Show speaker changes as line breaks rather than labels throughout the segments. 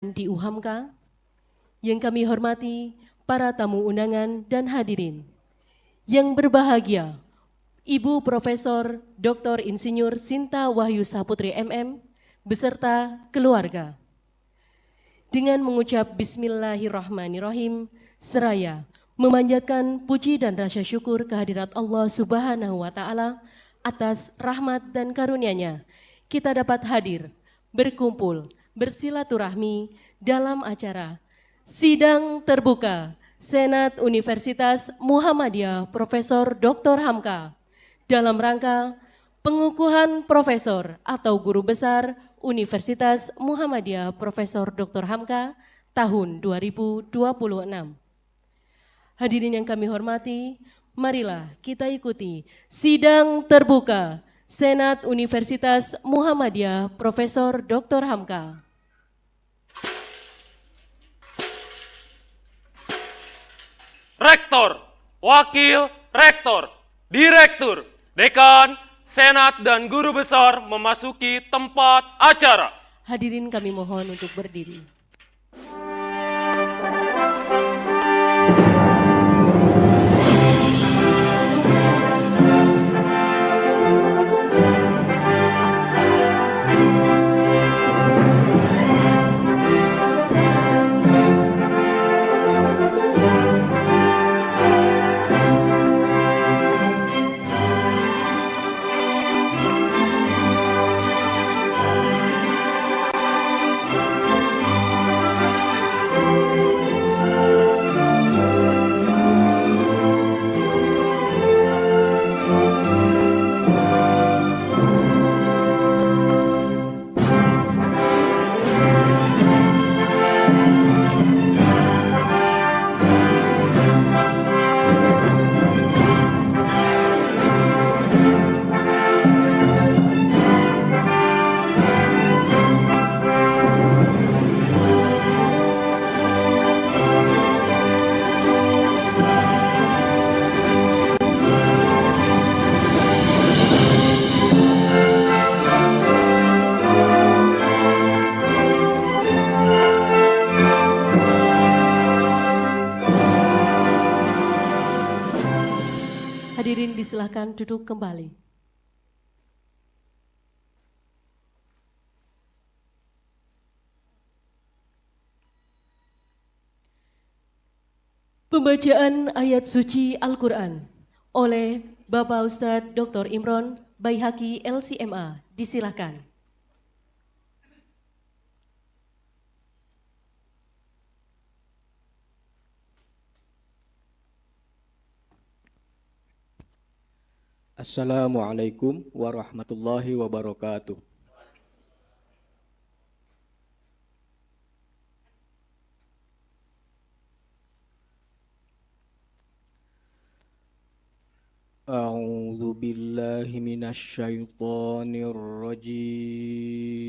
di UHAMKA, yang kami hormati para tamu undangan dan hadirin. Yang berbahagia, Ibu Profesor Dr. Insinyur Sinta Wahyu Saputri MM beserta keluarga. Dengan mengucap Bismillahirrahmanirrahim, seraya memanjatkan puji dan rasa syukur kehadirat Allah Subhanahu wa Ta'ala atas rahmat dan karunia-Nya, kita dapat hadir, berkumpul, bersilaturahmi dalam acara Sidang Terbuka Senat Universitas Muhammadiyah Profesor Dr. Hamka dalam rangka pengukuhan Profesor atau Guru Besar Universitas Muhammadiyah Profesor Dr. Hamka tahun 2026. Hadirin yang kami hormati, marilah kita ikuti Sidang Terbuka Senat Universitas Muhammadiyah Profesor Dr. Hamka.
Rektor, Wakil Rektor, Direktur, Dekan, Senat, dan Guru Besar memasuki tempat acara.
Hadirin kami mohon untuk berdiri. Hadirin disilahkan duduk kembali. Pembacaan ayat suci Al-Quran oleh Bapak Ustadz Dr. Imron Baihaqi LCMA, disilahkan.
Assalamualaikum warahmatullahi wabarakatuh. A'udzu billahi minasy syaithanir rajim.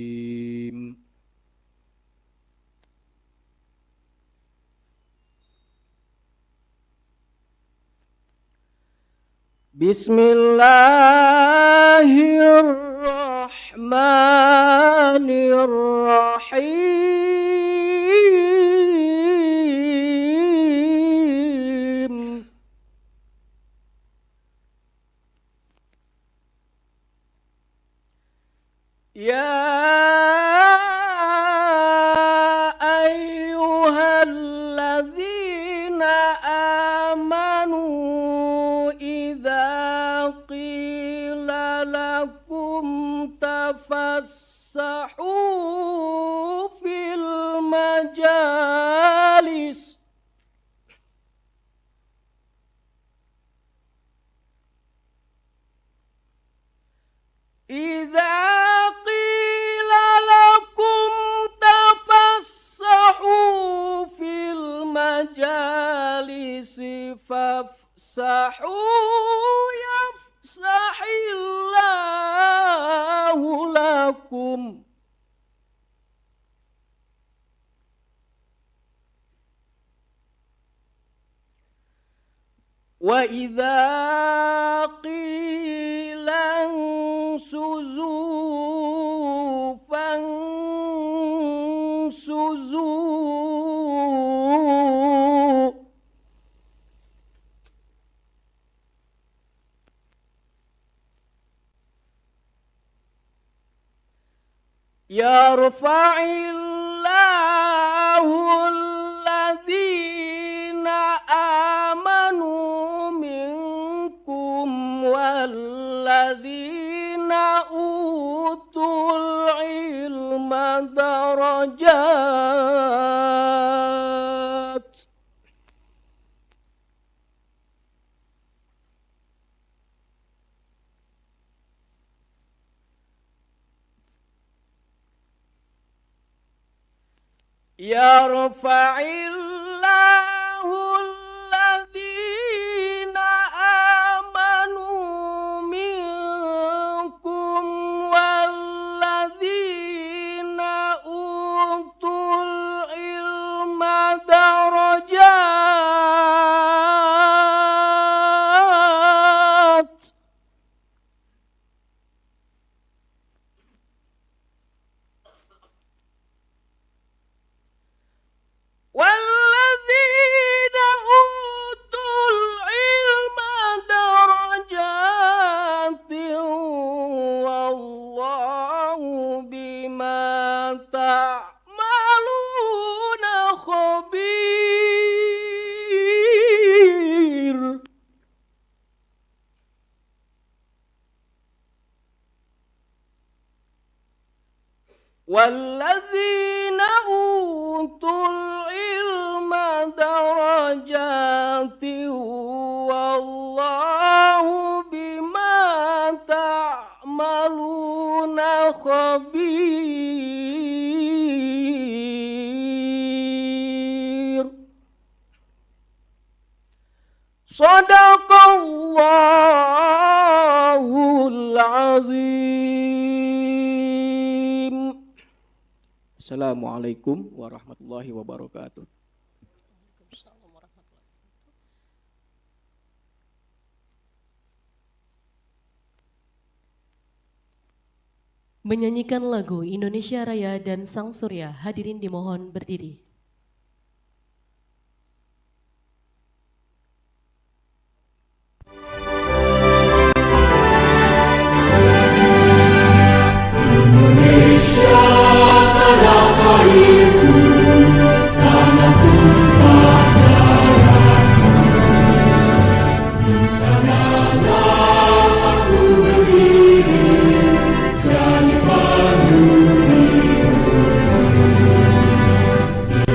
Bismillahirrahmanirrahim. Ya ayyuhalladzina amanu idza qila lakum tafassahu fil majalis idza qila lakum tafassahu fil majalis fafsahu yafsahillahu lakum. Wa idza qila ansuzu fansuzu yarfa'illahu alladhina amanu minkum walladhina utul ilma darajat. Yarfa'illahu alladhina amanu minkum walladhina utul ilma darajat. والذين أوتوا العلم درجات والله بما تعملون خبير. والذين أوتوا العلم درجات والله بما تعملون خبير. Sadaqallahul azim. Assalamualaikum warahmatullahi wabarakatuh.
Menyanyikan lagu Indonesia Raya dan Sang Surya, hadirin dimohon berdiri.
Jadi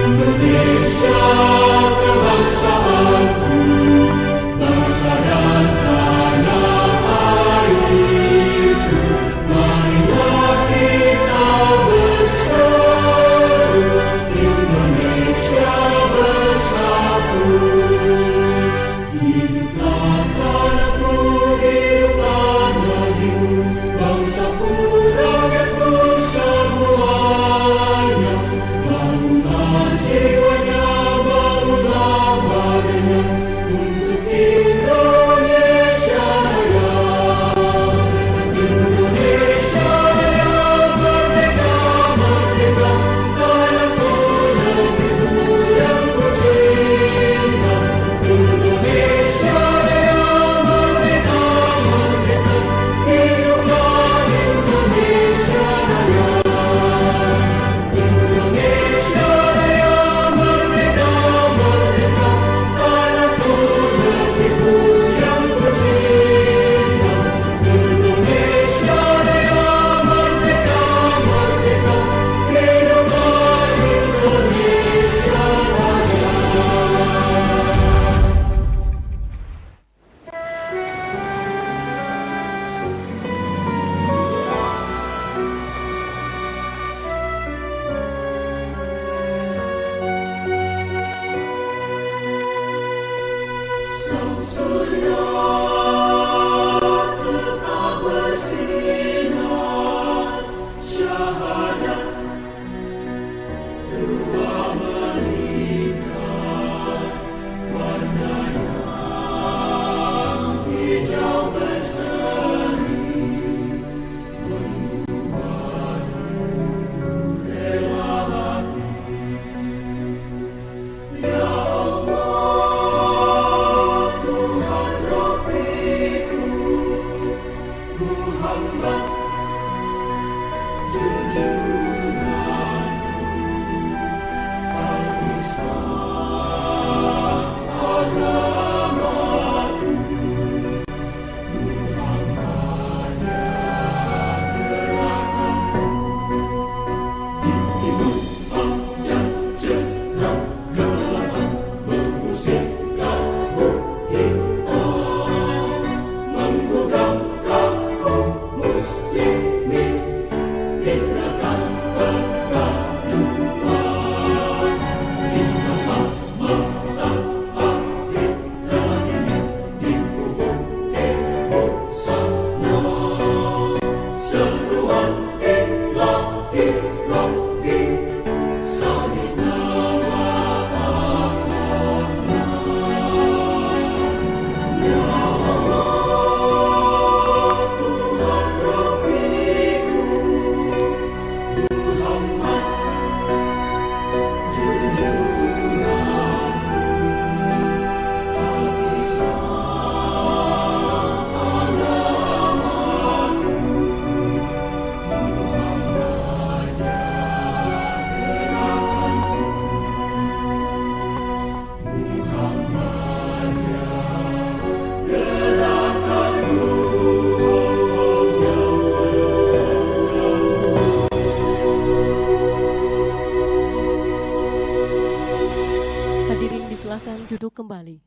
duduk kembali.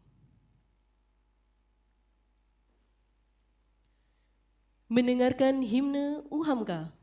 Mendengarkan himne UHAMKA.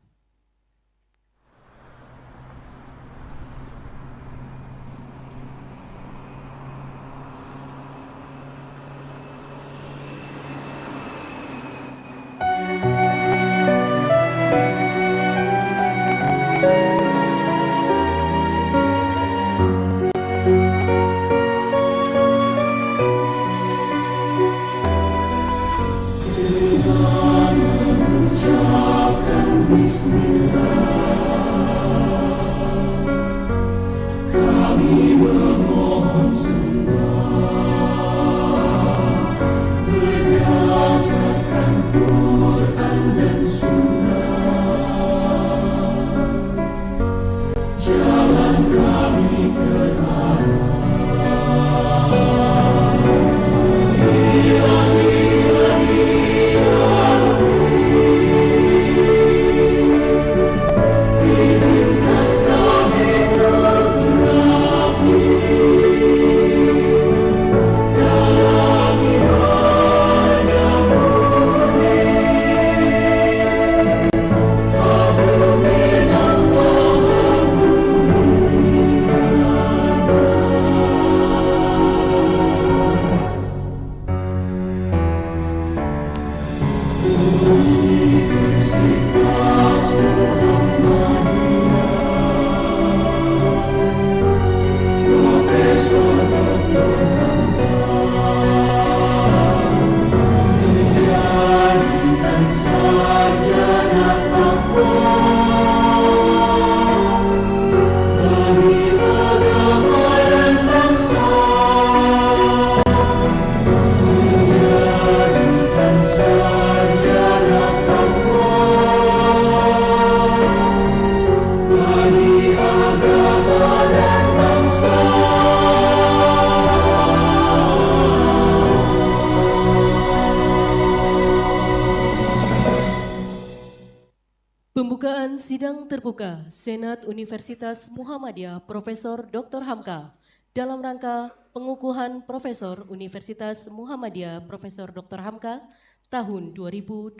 Pembukaan sidang terbuka Senat Universitas Muhammadiyah Profesor Dr. Hamka dalam rangka pengukuhan Profesor Universitas Muhammadiyah Profesor Dr. Hamka tahun 2026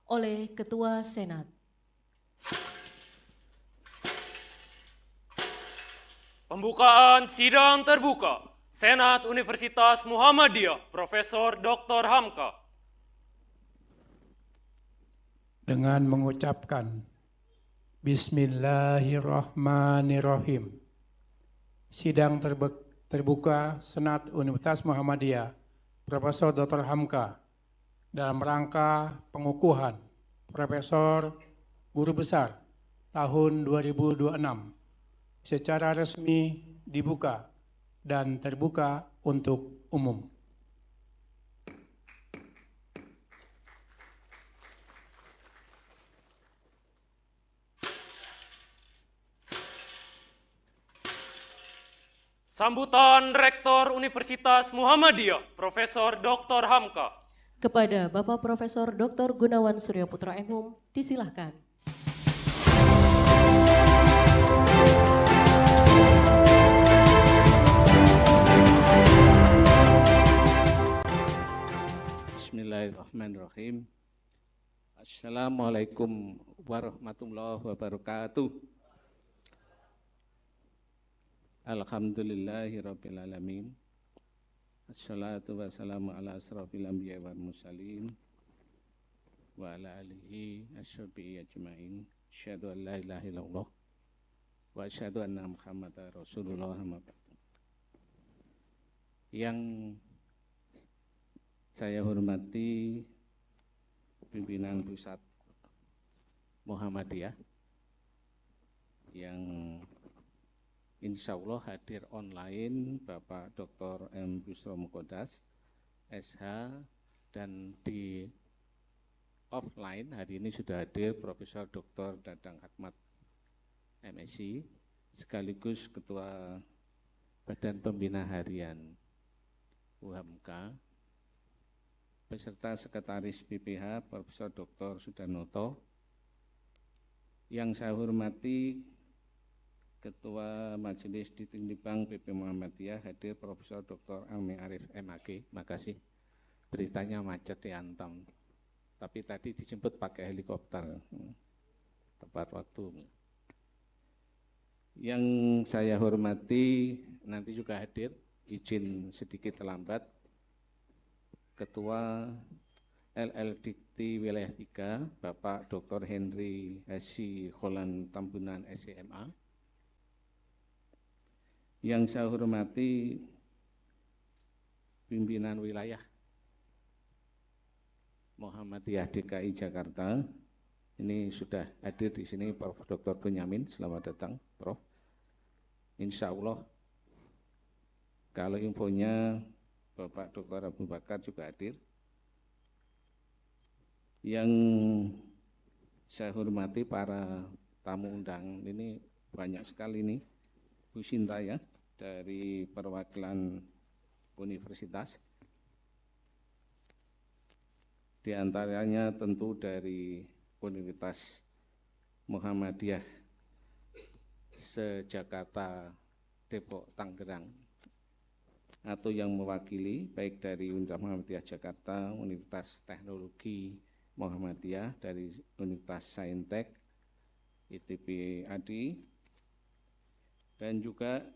oleh Ketua Senat.
Pembukaan sidang terbuka Senat Universitas Muhammadiyah Profesor Dr. Hamka.
Dengan mengucapkan Bismillahirrahmanirrahim. Sidang terbuka Senat Universitas Muhammadiyah Profesor Dr. Hamka dalam rangka pengukuhan Profesor Guru Besar tahun 2026 secara resmi dibuka dan terbuka untuk umum.
Sambutan Rektor Universitas Muhammadiyah Profesor Dr. Hamka.
Kepada Bapak Profesor Dr. Gunawan Surya Putra MHum, disilahkan.
Bismillahirrahmanirrahim. Assalamualaikum warahmatullahi wabarakatuh. Alhamdulillahi rabbil alamin. Assalatu wassalamu ala asrafil anbiya wal mursalin wa ala alihi ashabihi ajmain. Asyhadu an la ilaha illallah wa asyhadu anna Muhammadar Rasulullah. Yang saya hormati pimpinan Pusat Muhammadiyah yang insya Allah hadir online, Bapak Dr. M. Busro Mukodas, SH, dan di offline hari ini sudah hadir Profesor Dr. Dadang Hatmat, MSc, sekaligus Ketua Badan Pembina Harian UHAMKA, beserta Sekretaris BPH Profesor Dr. Sudarnoto, yang saya hormati Ketua Majelis Ditimbang PP Muhammadiyah hadir Profesor Dr. Almi Arif MAG. Makasih. Beritanya macet di Antam. Tapi tadi dijemput pakai helikopter. Tepat waktu. Yang saya hormati nanti juga hadir, izin sedikit terlambat, Ketua LL Dikti Wilayah 3, Bapak Dr. Henry Hasi Kholan Tambunan SCMA. Yang saya hormati pimpinan wilayah Muhammadiyah DKI Jakarta. Ini sudah hadir di sini Prof. Dr. Bunyamin, selamat datang Prof. Insya Allah kalau infonya Bapak Dr. Abu Bakar juga hadir. Yang saya hormati para tamu undangan ini banyak sekali nih, Bu Sinta ya, dari perwakilan universitas. Di antaranya tentu dari Universitas Muhammadiyah se-Jakarta, Depok, Tangerang, atau yang mewakili baik dari Universitas Muhammadiyah Jakarta, Universitas Teknologi Muhammadiyah, dari Universitas Saintek, ITB ADI, dan juga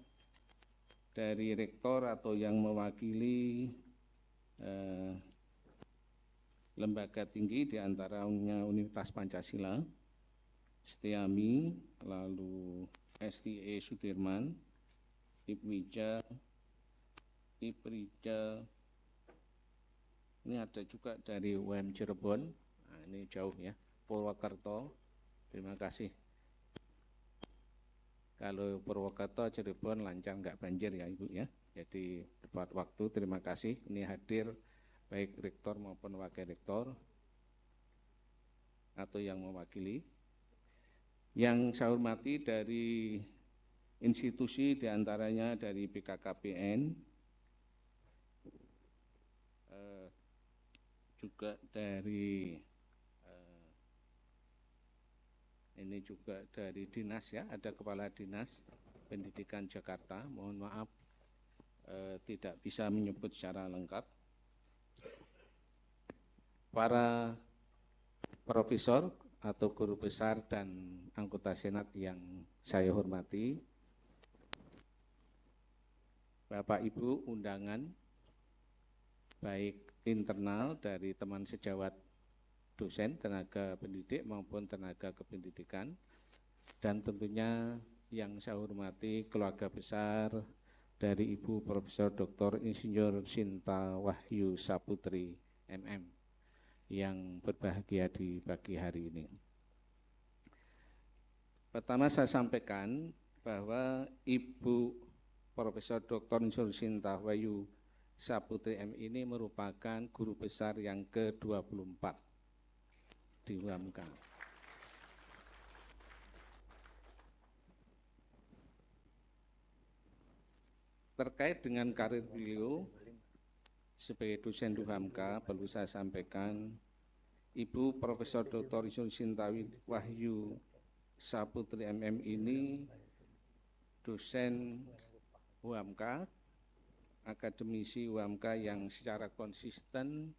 dari rektor atau yang mewakili lembaga tinggi diantaranya Universitas Pancasila, STIAMI, lalu STE Sudirman, IPWIJA, IPRIJA, ini ada juga dari UM Cirebon, nah, ini jauh ya, Purwokerto, terima kasih. Kalau Purwokerto, Cirebon lancar nggak banjir ya Ibu ya, jadi tepat waktu, terima kasih. Ini hadir baik rektor maupun wakil rektor atau yang mewakili. Yang saya hormati dari institusi diantaranya dari BKKBN, juga dari ini juga dari dinas ya, ada kepala dinas pendidikan Jakarta, mohon maaf tidak bisa menyebut secara lengkap. Para profesor atau guru besar dan anggota senat yang saya hormati, Bapak Ibu undangan, baik internal dari teman sejawat dosen, tenaga pendidik maupun tenaga kependidikan, dan tentunya yang saya hormati keluarga besar dari Ibu Profesor Dr. Insinyur Sinta Wahyu Saputri MM yang berbahagia di pagi hari ini. Pertama saya sampaikan bahwa Ibu Profesor Dr. Insinyur Sinta Wahyu Saputri M ini merupakan guru besar yang ke-24 di UMK. Terkait dengan karir beliau sebagai dosen di UMK, perlu saya sampaikan, Ibu Profesor Dr. Insinyur Sinta Wahyu Saputri MM ini dosen UMK, akademisi UMK yang secara konsisten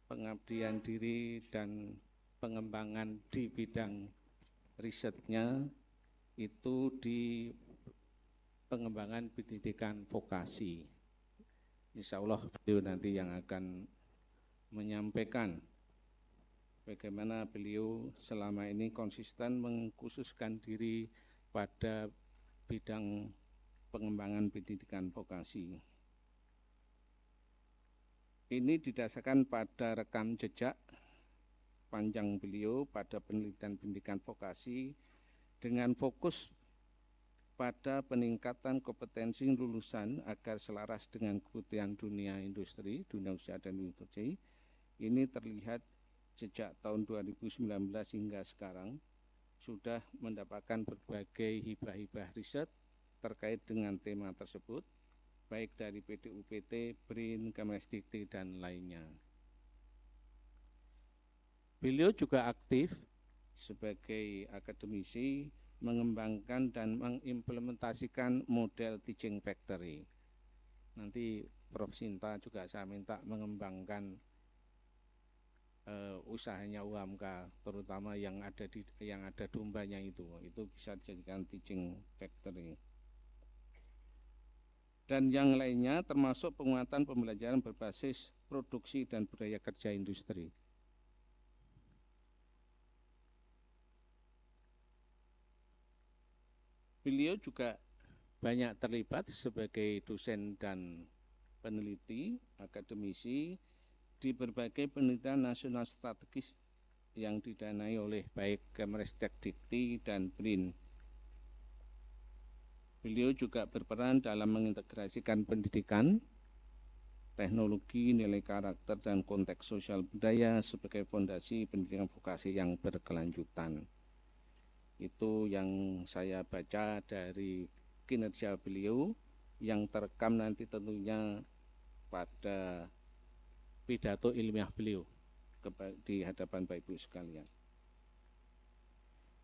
pengabdian diri dan pengembangan di bidang risetnya itu di pengembangan pendidikan vokasi. Insya Allah beliau nanti yang akan menyampaikan bagaimana beliau selama ini konsisten mengkhususkan diri pada bidang pengembangan pendidikan vokasi. Ini didasarkan pada rekam jejak panjang beliau pada penelitian pendidikan vokasi dengan fokus pada peningkatan kompetensi lulusan agar selaras dengan kebutuhan dunia industri, dunia usaha dan industri. Ini terlihat sejak tahun 2019 hingga sekarang sudah mendapatkan berbagai hibah-hibah riset terkait dengan tema tersebut, baik dari PDUPT, BRIN, Kemesdikti, dan lainnya. Beliau juga aktif sebagai akademisi mengembangkan dan mengimplementasikan model teaching factory. Nanti Prof. Sinta juga saya minta mengembangkan usahanya UHAMKA, terutama yang ada dombanya itu bisa dijadikan teaching factory. Dan yang lainnya termasuk penguatan pembelajaran berbasis produksi dan budaya kerja industri. Beliau juga banyak terlibat sebagai dosen dan peneliti, akademisi di berbagai penelitian nasional strategis yang didanai oleh baik Kemristek-Dikti dan BRIN. Beliau juga berperan dalam mengintegrasikan pendidikan, teknologi, nilai karakter, dan konteks sosial budaya sebagai fondasi pendidikan vokasi yang berkelanjutan. Itu yang saya baca dari kinerja beliau yang terekam nanti tentunya pada pidato ilmiah beliau di hadapan Bapak Ibu sekalian.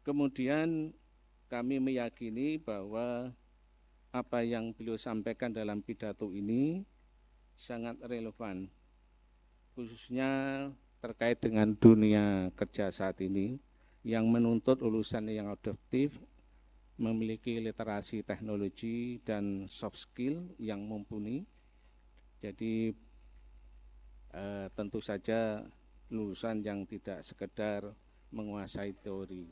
Kemudian kami meyakini bahwa apa yang beliau sampaikan dalam pidato ini sangat relevan, khususnya terkait dengan dunia kerja saat ini yang menuntut lulusan yang adaptif, memiliki literasi teknologi dan soft skill yang mumpuni. Jadi tentu saja lulusan yang tidak sekedar menguasai teori.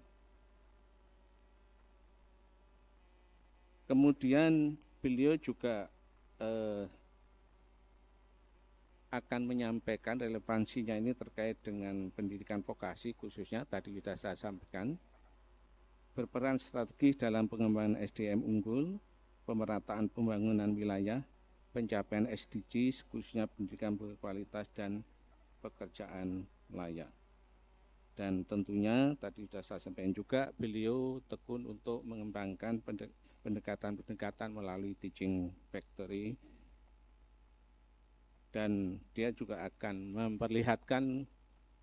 Kemudian beliau juga akan menyampaikan relevansinya ini terkait dengan pendidikan vokasi, khususnya tadi sudah saya sampaikan, berperan strategis dalam pengembangan SDM unggul, pemerataan pembangunan wilayah, pencapaian SDGs, khususnya pendidikan berkualitas dan pekerjaan layak. Dan tentunya tadi sudah saya sampaikan juga, beliau tekun untuk mengembangkan pendekatan-pendekatan melalui teaching factory, dan dia juga akan memperlihatkan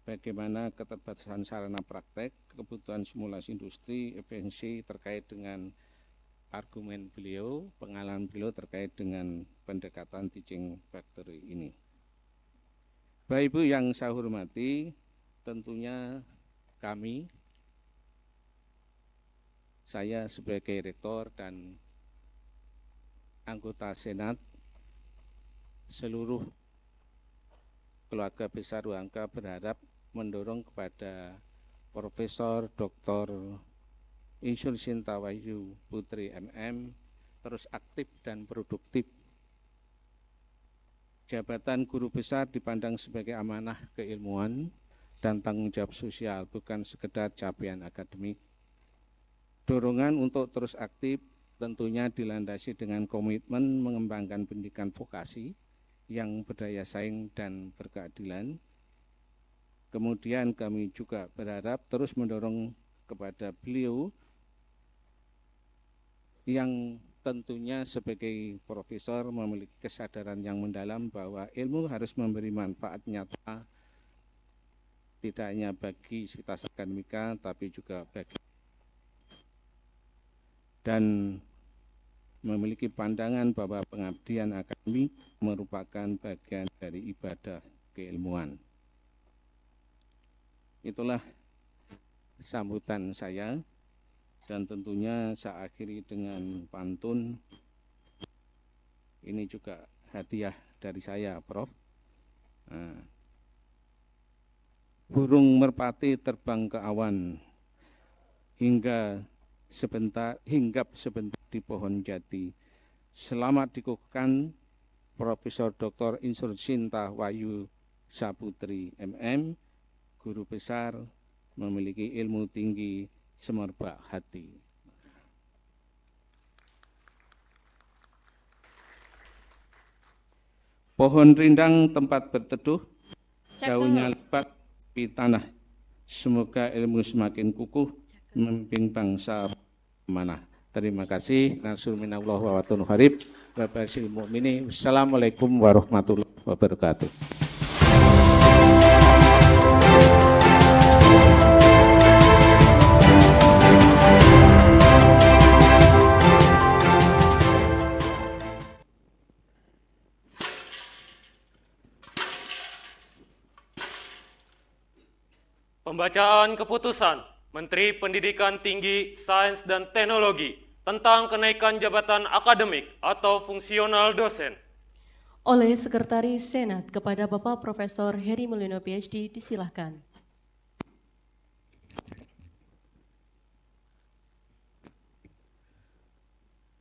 bagaimana keterbatasan sarana praktek, kebutuhan simulasi industri, efisiensi terkait dengan argumen beliau, pengalaman beliau terkait dengan pendekatan teaching factory ini. Bapak Ibu yang saya hormati, tentunya saya sebagai rektor dan anggota Senat, seluruh keluarga besar UHAMKA berharap mendorong kepada Profesor Dr. Insur Sinta Wahyu Putri MM terus aktif dan produktif. Jabatan guru besar dipandang sebagai amanah keilmuan dan tanggung jawab sosial, bukan sekedar capaian akademik. Dorongan untuk terus aktif tentunya dilandasi dengan komitmen mengembangkan pendidikan vokasi yang berdaya saing dan berkeadilan. Kemudian kami juga berharap terus mendorong kepada beliau yang tentunya sebagai profesor memiliki kesadaran yang mendalam bahwa ilmu harus memberi manfaat nyata tidak hanya bagi sivitas akademika tapi juga bagi, dan memiliki pandangan bahwa pengabdian akademik merupakan bagian dari ibadah keilmuan. Itulah sambutan saya, dan tentunya saya akhiri dengan pantun. Ini juga hadiah dari saya, Prof. Burung merpati terbang ke awan, hinggap sebentar di pohon jati. Selamat dikukuhkan Profesor Dr. Insur Sinta Wahyu Saputri MM, guru besar, memiliki ilmu tinggi, semerbak hati. Pohon rindang tempat berteduh, daunnya lebat di tanah. Semoga ilmu semakin kukuh, memimpin bangsa mana. Terima kasih. Nasrulminallah wa watunul harib. Wassalamualaikum warahmatullahi wabarakatuh.
Pembacaan keputusan Menteri Pendidikan Tinggi, Sains dan Teknologi tentang kenaikan jabatan akademik atau fungsional dosen.
Oleh Sekretaris Senat kepada Bapak Profesor Heri Mulyono PhD, disilahkan.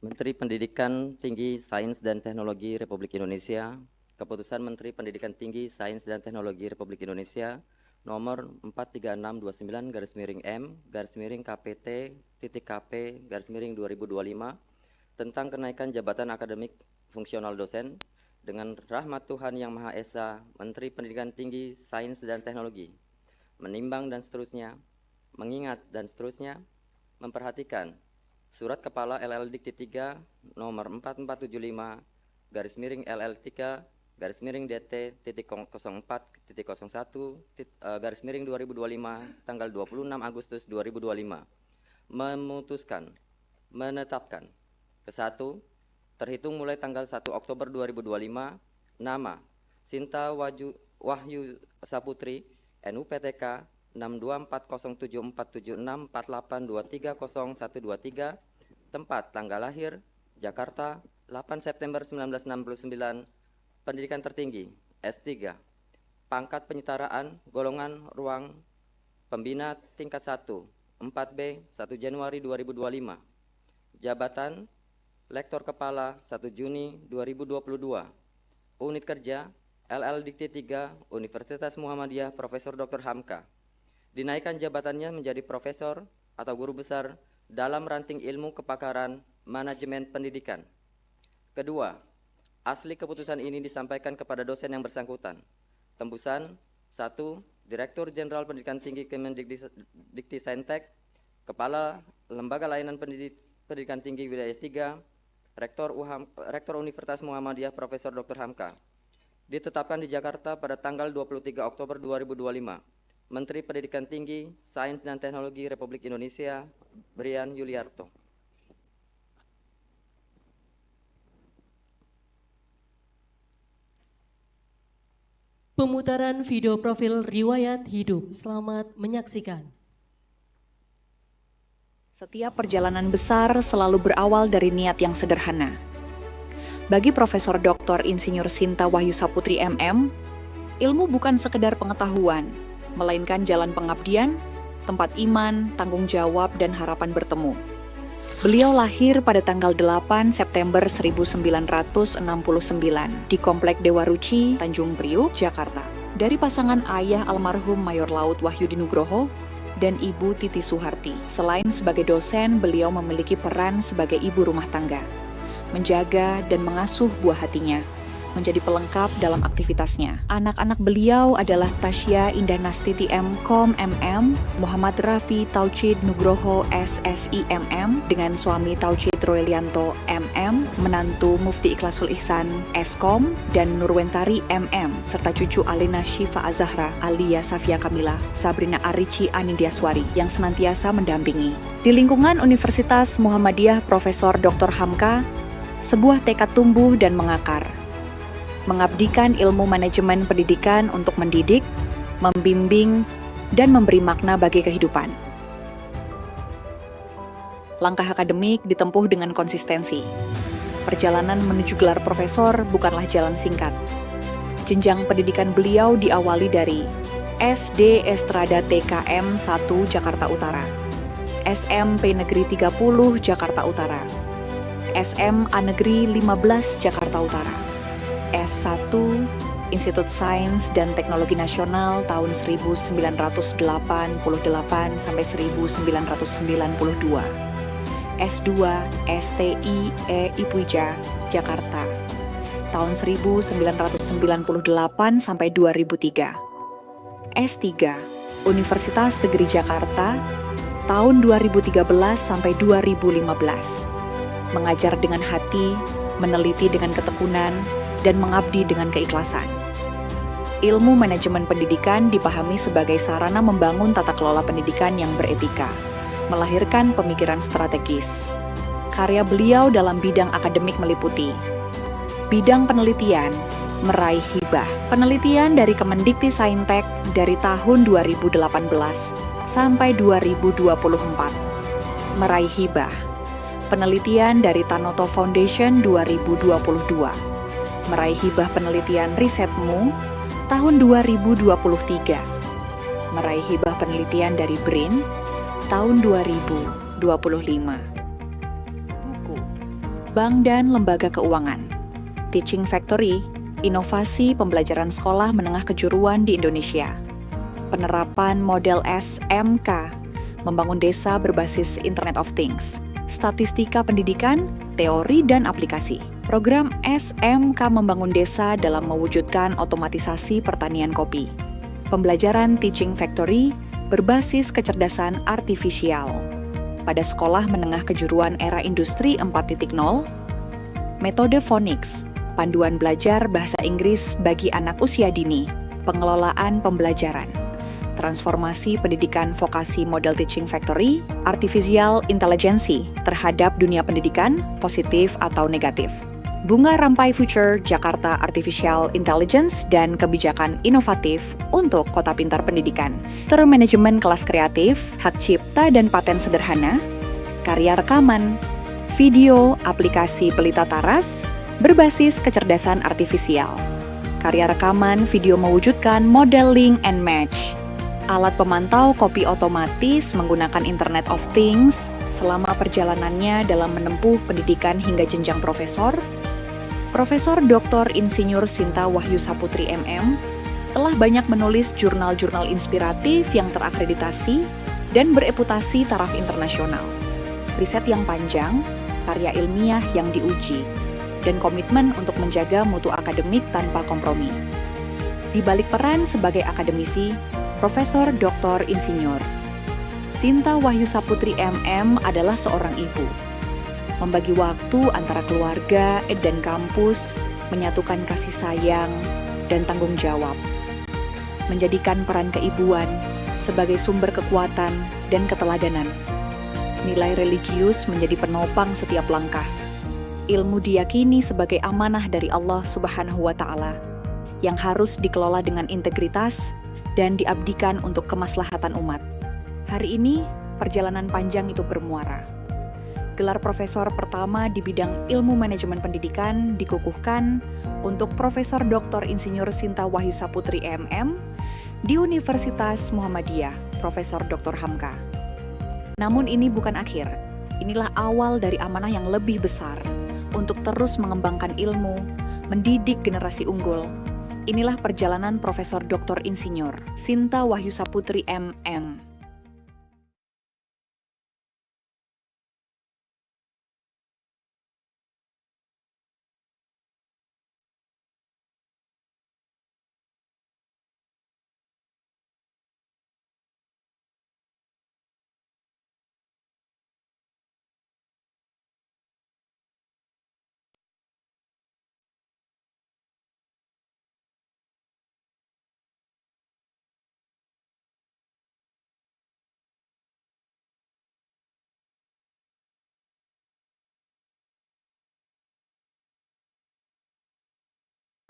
Menteri Pendidikan Tinggi, Sains dan Teknologi Republik Indonesia, Keputusan Menteri Pendidikan Tinggi, Sains dan Teknologi Republik Indonesia nomor 436/M/KPT.KP/2025 tentang kenaikan jabatan akademik fungsional dosen dengan rahmat Tuhan Yang Maha Esa, Menteri Pendidikan Tinggi, Sains dan Teknologi, menimbang dan seterusnya, mengingat dan seterusnya, memperhatikan Surat Kepala LL Dikti 3 nomor 4475-DT.04.01/2025 tanggal 26 Agustus 2025 memutuskan menetapkan ke-1 terhitung mulai tanggal 1 Oktober 2025 nama Sinta Wahyu Saputri NUPTK 6240747648230123, tempat tanggal lahir Jakarta 8 September 1969, pendidikan tertinggi S3, pangkat penyetaraan golongan ruang pembina tingkat 1 4B 1 Januari 2025, jabatan Lektor Kepala 1 Juni 2022, unit kerja LL Dikti 3 Universitas Muhammadiyah Profesor Dr. Hamka, dinaikkan jabatannya menjadi profesor atau guru besar dalam ranting ilmu kepakaran manajemen pendidikan. Kedua, asli keputusan ini disampaikan kepada dosen yang bersangkutan. Tembusan 1. Direktur Jenderal Pendidikan Tinggi Kemendikti-Saintek, Kepala Lembaga Layanan Pendidikan Tinggi Wilayah 3, Rektor Universitas Muhammadiyah Profesor Dr. Hamka. Ditetapkan di Jakarta pada tanggal 23 Oktober 2025. Menteri Pendidikan Tinggi, Sains dan Teknologi Republik Indonesia, Brian Yuliarto.
Pemutaran video profil riwayat hidup. Selamat menyaksikan.
Setiap perjalanan besar selalu berawal dari niat yang sederhana. Bagi Profesor Dr. Insinyur Sinta Wahyu Saputri MM, ilmu bukan sekedar pengetahuan, melainkan jalan pengabdian, tempat iman, tanggung jawab, dan harapan bertemu. Beliau lahir pada tanggal 8 September 1969 di Komplek Dewa Ruci, Tanjung Priuk, Jakarta. Dari pasangan ayah almarhum Mayor Laut Wahyudi Nugroho dan Ibu Titi Suharti. Selain sebagai dosen, beliau memiliki peran sebagai ibu rumah tangga, menjaga dan mengasuh buah hatinya, menjadi pelengkap dalam aktivitasnya. Anak-anak beliau adalah Tasya Indah Nastiti M.Com MM, Muhammad Rafi Tauchid Nugroho SSI MM dengan suami Tauchid Roylianto MM, menantu Mufti Ikhlasul Ihsan S.Com dan Nurwentari MM, serta cucu Alina Syifa Azahra Alia Safia Kamila, Sabrina Arici Anindiaswari yang senantiasa mendampingi. Di lingkungan Universitas Muhammadiyah Profesor Dr. Hamka, sebuah tekad tumbuh dan mengakar. Mengabdikan ilmu manajemen pendidikan untuk mendidik, membimbing, dan memberi makna bagi kehidupan. Langkah akademik ditempuh dengan konsistensi. Perjalanan menuju gelar profesor bukanlah jalan singkat. Jenjang pendidikan beliau diawali dari SD Estrada TKM 1 Jakarta Utara, SMP Negeri 30 Jakarta Utara, SMA Negeri 15 Jakarta Utara, S1 Institut Sains dan Teknologi Nasional tahun 1988 sampai 1992. S2 STI Ipuja Jakarta tahun 1998 sampai 2003. S3 Universitas Negeri Jakarta tahun 2013 sampai 2015. Mengajar dengan hati, meneliti dengan ketekunan, dan mengabdi dengan keikhlasan. Ilmu manajemen pendidikan dipahami sebagai sarana membangun tata kelola pendidikan yang beretika, melahirkan pemikiran strategis. Karya beliau dalam bidang akademik meliputi bidang penelitian, meraih hibah. Penelitian dari Kemendikti-Saintek dari tahun 2018 sampai 2024. Meraih hibah. Penelitian dari Tanoto Foundation 2022. Meraih hibah penelitian risetmu tahun 2023. Meraih hibah penelitian dari BRIN tahun 2025. Buku Bank dan Lembaga Keuangan, Teaching Factory, Inovasi Pembelajaran Sekolah Menengah Kejuruan di Indonesia. Penerapan model SMK, membangun desa berbasis Internet of Things. Statistika pendidikan, teori dan aplikasi. Program SMK membangun desa dalam mewujudkan otomatisasi pertanian kopi. Pembelajaran Teaching Factory berbasis kecerdasan artifisial. Pada sekolah menengah kejuruan era industri 4.0, metode phonics, panduan belajar bahasa Inggris bagi anak usia dini, pengelolaan pembelajaran, transformasi pendidikan vokasi model Teaching Factory, artificial intelligence terhadap dunia pendidikan, positif atau negatif. Bunga Rampai Future Jakarta Artificial Intelligence dan kebijakan inovatif untuk kota pintar pendidikan, termanajemen kelas kreatif, hak cipta dan paten sederhana, karya rekaman, video, aplikasi pelita taras, berbasis kecerdasan artifisial. Karya rekaman video mewujudkan modeling and match. Alat pemantau kopi otomatis menggunakan Internet of Things selama perjalanannya dalam menempuh pendidikan hingga jenjang profesor. Profesor Dr. Insinyur Sinta Wahyu Saputri MM telah banyak menulis jurnal-jurnal inspiratif yang terakreditasi dan bereputasi taraf internasional. Riset yang panjang, karya ilmiah yang diuji, dan komitmen untuk menjaga mutu akademik tanpa kompromi. Di balik peran sebagai akademisi, Profesor Dr. Insinyur Sinta Wahyu Saputri MM adalah seorang ibu. Membagi waktu antara keluarga dan kampus, menyatukan kasih sayang dan tanggung jawab. Menjadikan peran keibuan sebagai sumber kekuatan dan keteladanan. Nilai religius menjadi penopang setiap langkah. Ilmu diyakini sebagai amanah dari Allah Subhanahu wa Ta'ala yang harus dikelola dengan integritas dan diabdikan untuk kemaslahatan umat. Hari ini, perjalanan panjang itu bermuara. Gelar profesor pertama di bidang ilmu manajemen pendidikan dikukuhkan untuk Profesor Dr. Insinyur Sinta Wahyu Saputri MM di Universitas Muhammadiyah, Profesor Dr. Hamka. Namun ini bukan akhir. Inilah awal dari amanah yang lebih besar untuk terus mengembangkan ilmu, mendidik generasi unggul. Inilah perjalanan Profesor Dr. Insinyur Sinta Wahyu Saputri MM.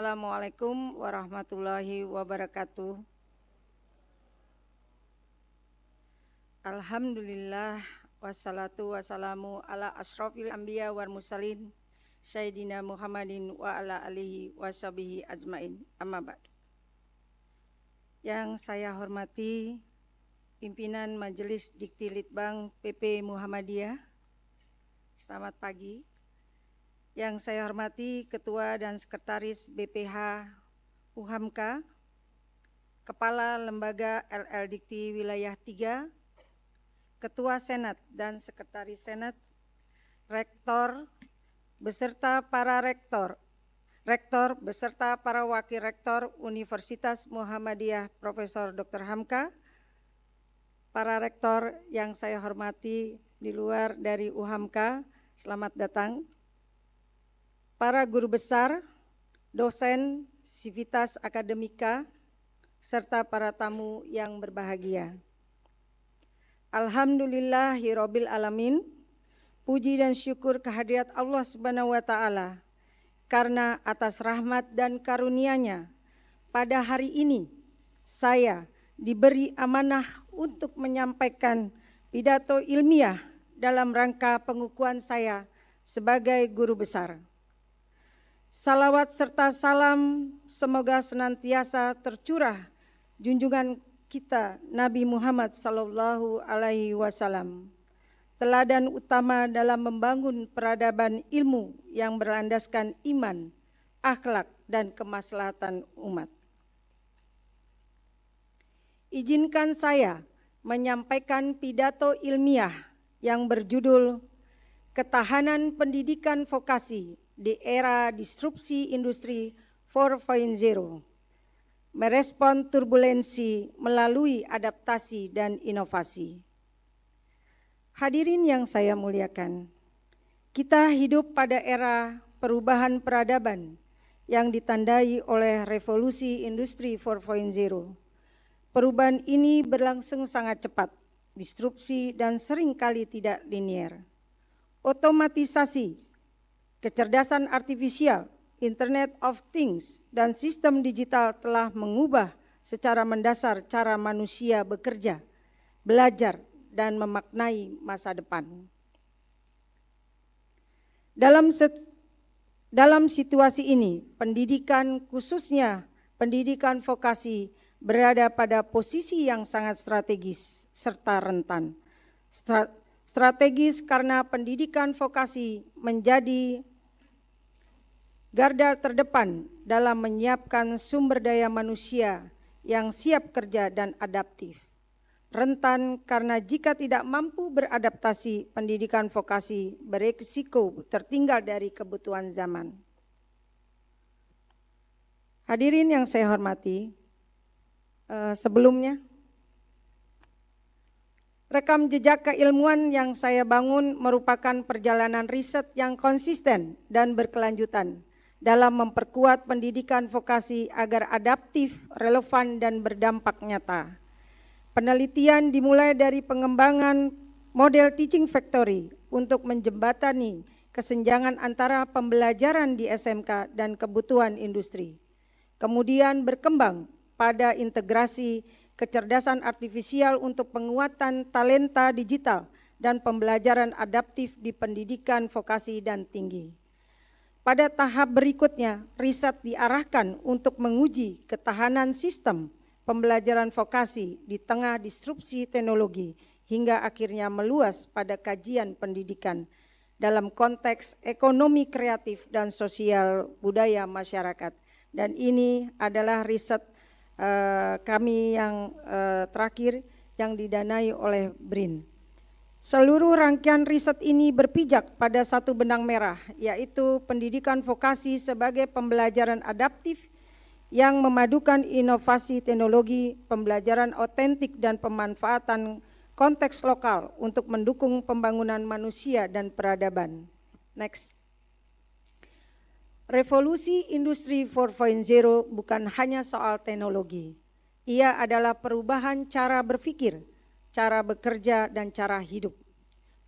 Assalamualaikum warahmatullahi wabarakatuh. Alhamdulillah wassalatu wassalamu ala asrofil anbiya wal mursalin Sayyidina Muhammadin wa ala alihi washabihi ajmain, amma ba'du. Yang saya hormati pimpinan Majelis Dikti Litbang PP Muhammadiyah, selamat pagi. Yang saya hormati Ketua dan Sekretaris BPH UHAMKA, Kepala Lembaga LL Dikti Wilayah 3, Ketua Senat dan Sekretaris Senat, Rektor beserta para rektor beserta para wakil rektor Universitas Muhammadiyah Profesor Dr. Hamka, para rektor yang saya hormati di luar dari UHAMKA, selamat datang. Para guru besar, dosen, sivitas akademika, serta para tamu yang berbahagia. Alhamdulillahirabbil alamin. Puji dan syukur kehadirat Allah Subhanahu wa Ta'ala, karena atas rahmat dan karunia-Nya, pada hari ini saya diberi amanah untuk menyampaikan pidato ilmiah dalam rangka pengukuhan saya sebagai guru besar. Salawat serta salam semoga senantiasa tercurah junjungan kita Nabi Muhammad sallallahu alaihi wasallam, teladan utama dalam membangun peradaban ilmu yang berlandaskan iman, akhlak, dan kemaslahatan umat. Izinkan saya menyampaikan pidato ilmiah yang berjudul Ketahanan Pendidikan Vokasi di Era Disrupsi Industri 4.0, merespon turbulensi melalui adaptasi dan inovasi. Hadirin yang saya muliakan, kita hidup pada era perubahan peradaban yang ditandai oleh revolusi industri 4.0. Perubahan ini berlangsung sangat cepat, disrupsi dan seringkali tidak linier. Otomatisasi, kecerdasan artifisial, Internet of Things, dan sistem digital telah mengubah secara mendasar cara manusia bekerja, belajar, dan memaknai masa depan. Dalam situasi ini, pendidikan khususnya pendidikan vokasi berada pada posisi yang sangat strategis serta rentan. Strategis karena pendidikan vokasi menjadi garda terdepan dalam menyiapkan sumber daya manusia yang siap kerja dan adaptif. Rentan karena jika tidak mampu beradaptasi, pendidikan vokasi beresiko tertinggal dari kebutuhan zaman. Hadirin yang saya hormati, sebelumnya rekam jejak keilmuan yang saya bangun merupakan perjalanan riset yang konsisten dan berkelanjutan dalam memperkuat pendidikan vokasi agar adaptif, relevan, dan berdampak nyata. Penelitian dimulai dari pengembangan model teaching factory untuk menjembatani kesenjangan antara pembelajaran di SMK dan kebutuhan industri. Kemudian berkembang pada integrasi kecerdasan artifisial untuk penguatan talenta digital dan pembelajaran adaptif di pendidikan vokasi dan tinggi. Pada tahap berikutnya, riset diarahkan untuk menguji ketahanan sistem pembelajaran vokasi di tengah disrupsi teknologi hingga akhirnya meluas pada kajian pendidikan dalam konteks ekonomi kreatif dan sosial budaya masyarakat. Dan ini adalah riset kami yang terakhir yang didanai oleh BRIN. Seluruh rangkaian riset ini berpijak pada satu benang merah, yaitu pendidikan vokasi sebagai pembelajaran adaptif yang memadukan inovasi teknologi, pembelajaran otentik, dan pemanfaatan konteks lokal untuk mendukung pembangunan manusia dan peradaban. Next. Revolusi Industri 4.0 bukan hanya soal teknologi. Ia adalah perubahan cara berpikir, cara bekerja, dan cara hidup.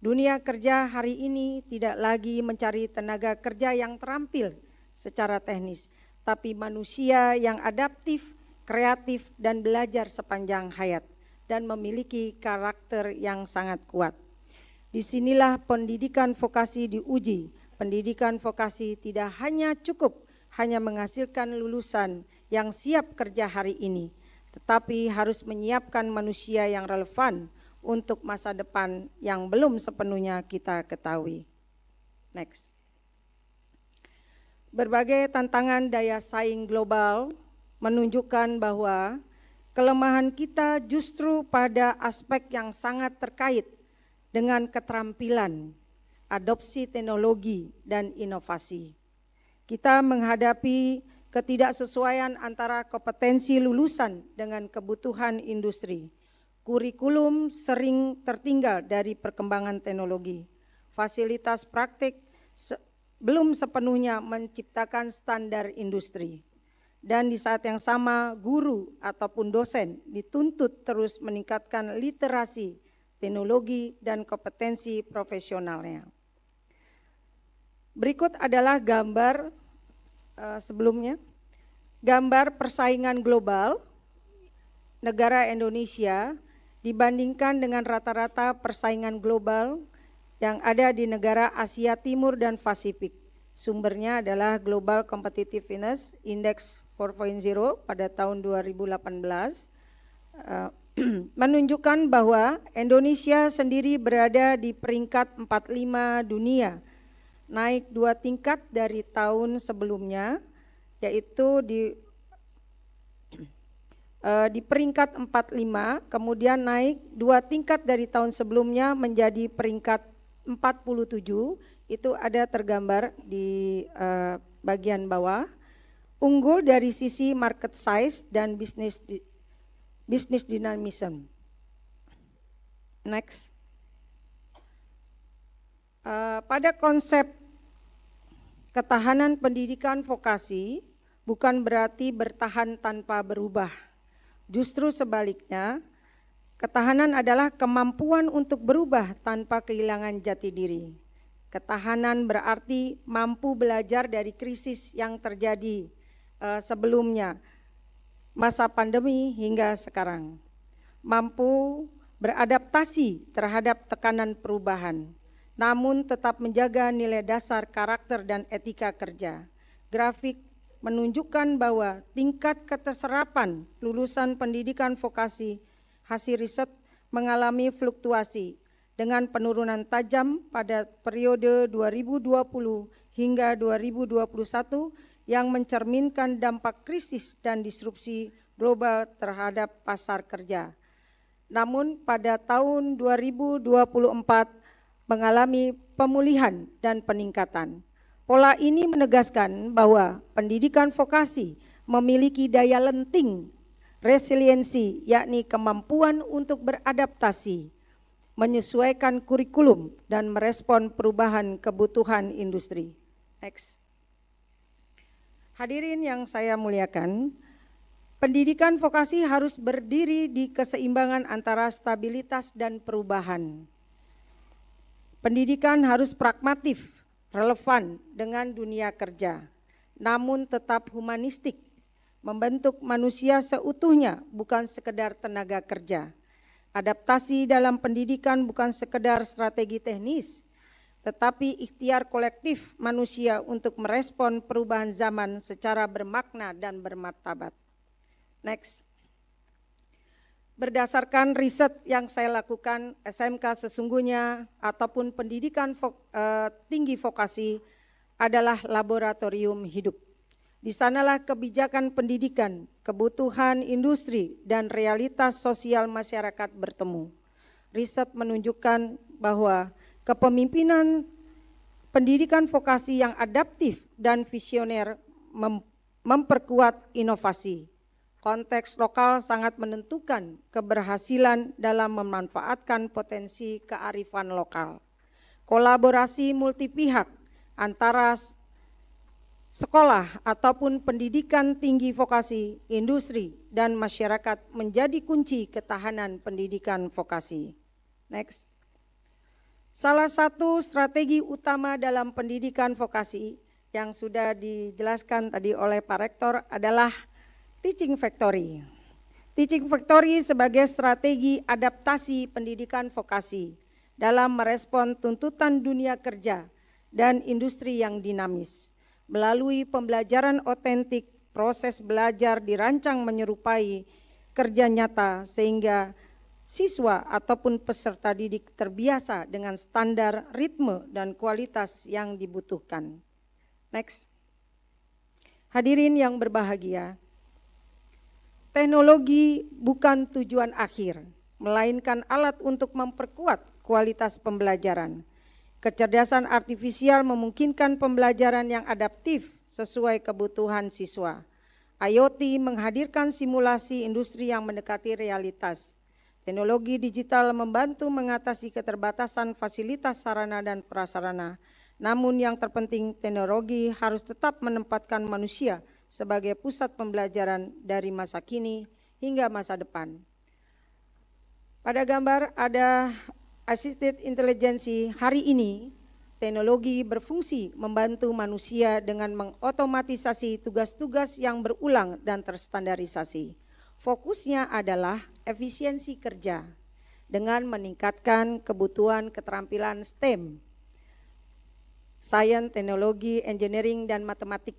Dunia kerja hari ini tidak lagi mencari tenaga kerja yang terampil secara teknis, tapi manusia yang adaptif, kreatif, dan belajar sepanjang hayat, dan memiliki karakter yang sangat kuat. Disinilah pendidikan vokasi diuji. Pendidikan vokasi tidak hanya cukup hanya menghasilkan lulusan yang siap kerja hari ini, tetapi harus menyiapkan manusia yang relevan untuk masa depan yang belum sepenuhnya kita ketahui. Next. Berbagai tantangan daya saing global menunjukkan bahwa kelemahan kita justru pada aspek yang sangat terkait dengan keterampilan, adopsi teknologi, dan inovasi. Kita menghadapi ketidaksesuaian antara kompetensi lulusan dengan kebutuhan industri. Kurikulum sering tertinggal dari perkembangan teknologi. Fasilitas praktik belum sepenuhnya menciptakan standar industri. Dan di saat yang sama, guru ataupun dosen dituntut terus meningkatkan literasi, teknologi, dan kompetensi profesionalnya. Berikut adalah gambar sebelumnya. Gambar persaingan global negara Indonesia dibandingkan dengan rata-rata persaingan global yang ada di negara Asia Timur dan Pasifik. Sumbernya adalah Global Competitiveness Index 4.0 pada tahun 2018. Menunjukkan bahwa Indonesia sendiri berada di peringkat 45 dunia, naik 2 tingkat dari tahun sebelumnya, yaitu di peringkat 45, kemudian naik 2 tingkat dari tahun sebelumnya menjadi peringkat 47, itu ada tergambar di bagian bawah. Unggul dari sisi market size dan business dynamism. Next. Pada konsep ketahanan pendidikan vokasi bukan berarti bertahan tanpa berubah. Justru sebaliknya, ketahanan adalah kemampuan untuk berubah tanpa kehilangan jati diri. Ketahanan berarti mampu belajar dari krisis yang terjadi sebelumnya, masa pandemi hingga sekarang. Mampu beradaptasi terhadap tekanan perubahan, namun tetap menjaga nilai dasar karakter dan etika kerja. Grafik menunjukkan bahwa tingkat keterserapan lulusan pendidikan vokasi hasil riset mengalami fluktuasi dengan penurunan tajam pada periode 2020 hingga 2021 yang mencerminkan dampak krisis dan disrupsi global terhadap pasar kerja. Namun pada tahun 2024 mengalami pemulihan dan peningkatan. Pola ini menegaskan bahwa pendidikan vokasi memiliki daya lenting, resiliensi, yakni kemampuan untuk beradaptasi, menyesuaikan kurikulum, dan merespon perubahan kebutuhan industri. Next. Hadirin yang saya muliakan, pendidikan vokasi harus berdiri di keseimbangan antara stabilitas dan perubahan. Pendidikan harus pragmatif, relevan dengan dunia kerja, namun tetap humanistik, membentuk manusia seutuhnya, bukan sekedar tenaga kerja. Adaptasi dalam pendidikan bukan sekedar strategi teknis, tetapi ikhtiar kolektif manusia untuk merespon perubahan zaman secara bermakna dan bermartabat. Next. Berdasarkan riset yang saya lakukan, SMK sesungguhnya ataupun pendidikan tinggi vokasi adalah laboratorium hidup. Di sanalah kebijakan pendidikan, kebutuhan industri, dan realitas sosial masyarakat bertemu. Riset menunjukkan bahwa kepemimpinan pendidikan vokasi yang adaptif dan visioner memperkuat inovasi. Konteks lokal sangat menentukan keberhasilan dalam memanfaatkan potensi kearifan lokal. Kolaborasi multipihak antara sekolah ataupun pendidikan tinggi vokasi, industri, dan masyarakat menjadi kunci ketahanan pendidikan vokasi. Next. Salah satu strategi utama dalam pendidikan vokasi yang sudah dijelaskan tadi oleh Pak Rektor adalah Teaching Factory. Teaching Factory sebagai strategi adaptasi pendidikan vokasi dalam merespon tuntutan dunia kerja dan industri yang dinamis. Melalui pembelajaran otentik, proses belajar dirancang menyerupai kerja nyata sehingga siswa ataupun peserta didik terbiasa dengan standar, ritme, dan kualitas yang dibutuhkan. Next. Hadirin yang berbahagia, teknologi bukan tujuan akhir, melainkan alat untuk memperkuat kualitas pembelajaran. Kecerdasan artifisial memungkinkan pembelajaran yang adaptif sesuai kebutuhan siswa. IoT menghadirkan simulasi industri yang mendekati realitas. Teknologi digital membantu mengatasi keterbatasan fasilitas sarana dan prasarana. Namun yang terpenting, teknologi harus tetap menempatkan manusia sebagai pusat pembelajaran dari masa kini hingga masa depan. Pada gambar ada assisted intelligence. Hari ini teknologi berfungsi membantu manusia dengan mengotomatisasi tugas-tugas yang berulang dan terstandarisasi. Fokusnya adalah efisiensi kerja dengan meningkatkan kebutuhan keterampilan STEM, Sains, Teknologi, Engineering, dan Matematik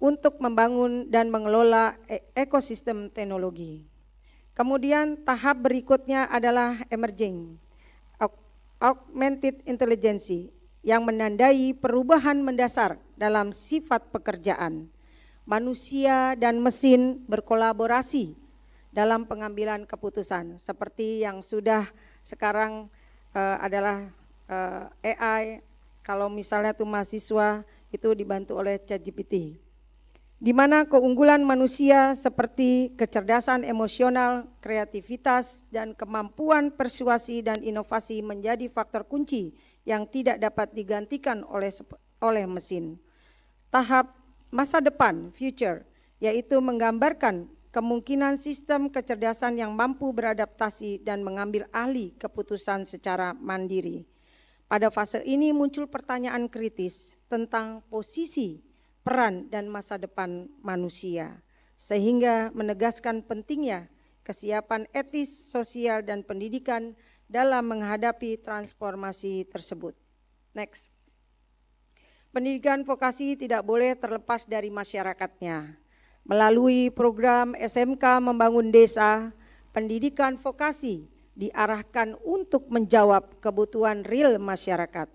untuk membangun dan mengelola ekosistem teknologi. Kemudian tahap berikutnya adalah emerging, augmented intelligence yang menandai perubahan mendasar dalam sifat pekerjaan. Manusia dan mesin berkolaborasi dalam pengambilan keputusan seperti yang sudah sekarang adalah AI. Kalau misalnya tuh mahasiswa itu dibantu oleh ChatGPT, di mana keunggulan manusia seperti kecerdasan emosional, kreativitas, dan kemampuan persuasi dan inovasi menjadi faktor kunci yang tidak dapat digantikan oleh mesin. Tahap masa depan, future, yaitu menggambarkan kemungkinan sistem kecerdasan yang mampu beradaptasi dan mengambil alih keputusan secara mandiri. Pada fase ini muncul pertanyaan kritis tentang posisi, peran, dan masa depan manusia, sehingga menegaskan pentingnya kesiapan etis, sosial, dan pendidikan dalam menghadapi transformasi tersebut. Next. Pendidikan vokasi tidak boleh terlepas dari masyarakatnya. Melalui program SMK Membangun Desa, pendidikan vokasi diarahkan untuk menjawab kebutuhan real masyarakat,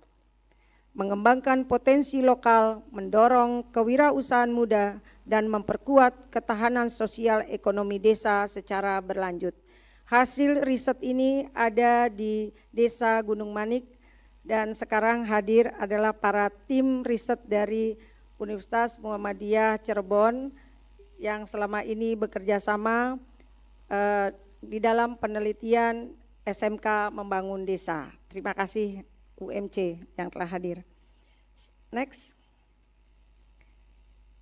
mengembangkan potensi lokal, mendorong kewirausahaan muda, dan memperkuat ketahanan sosial ekonomi desa secara berlanjut. Hasil riset ini ada di Desa Gunung Manik, dan sekarang hadir adalah para tim riset dari Universitas Muhammadiyah Cirebon yang selama ini bekerja sama di dalam penelitian SMK Membangun Desa. Terima kasih UMC yang telah hadir. Next.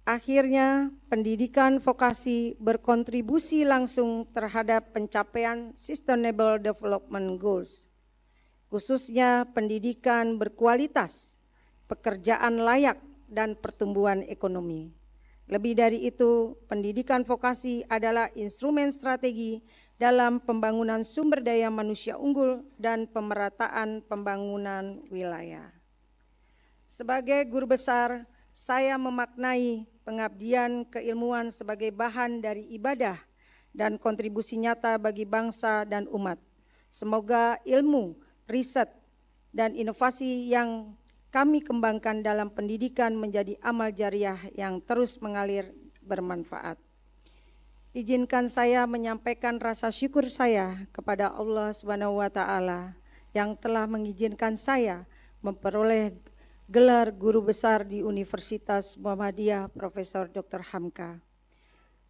Akhirnya, pendidikan vokasi berkontribusi langsung terhadap pencapaian Sustainable Development Goals, khususnya pendidikan berkualitas, pekerjaan layak, dan pertumbuhan ekonomi. Lebih dari itu, pendidikan vokasi adalah instrumen strategi dalam pembangunan sumber daya manusia unggul dan pemerataan pembangunan wilayah. Sebagai guru besar, saya memaknai pengabdian keilmuan sebagai bahan dari ibadah dan kontribusi nyata bagi bangsa dan umat. Semoga ilmu, riset, dan inovasi yang kami kembangkan dalam pendidikan menjadi amal jariah yang terus mengalir bermanfaat. Izinkan saya menyampaikan rasa syukur saya kepada Allah SWT yang telah mengizinkan saya memperoleh gelar guru besar di Universitas Muhammadiyah Profesor Dr. Hamka.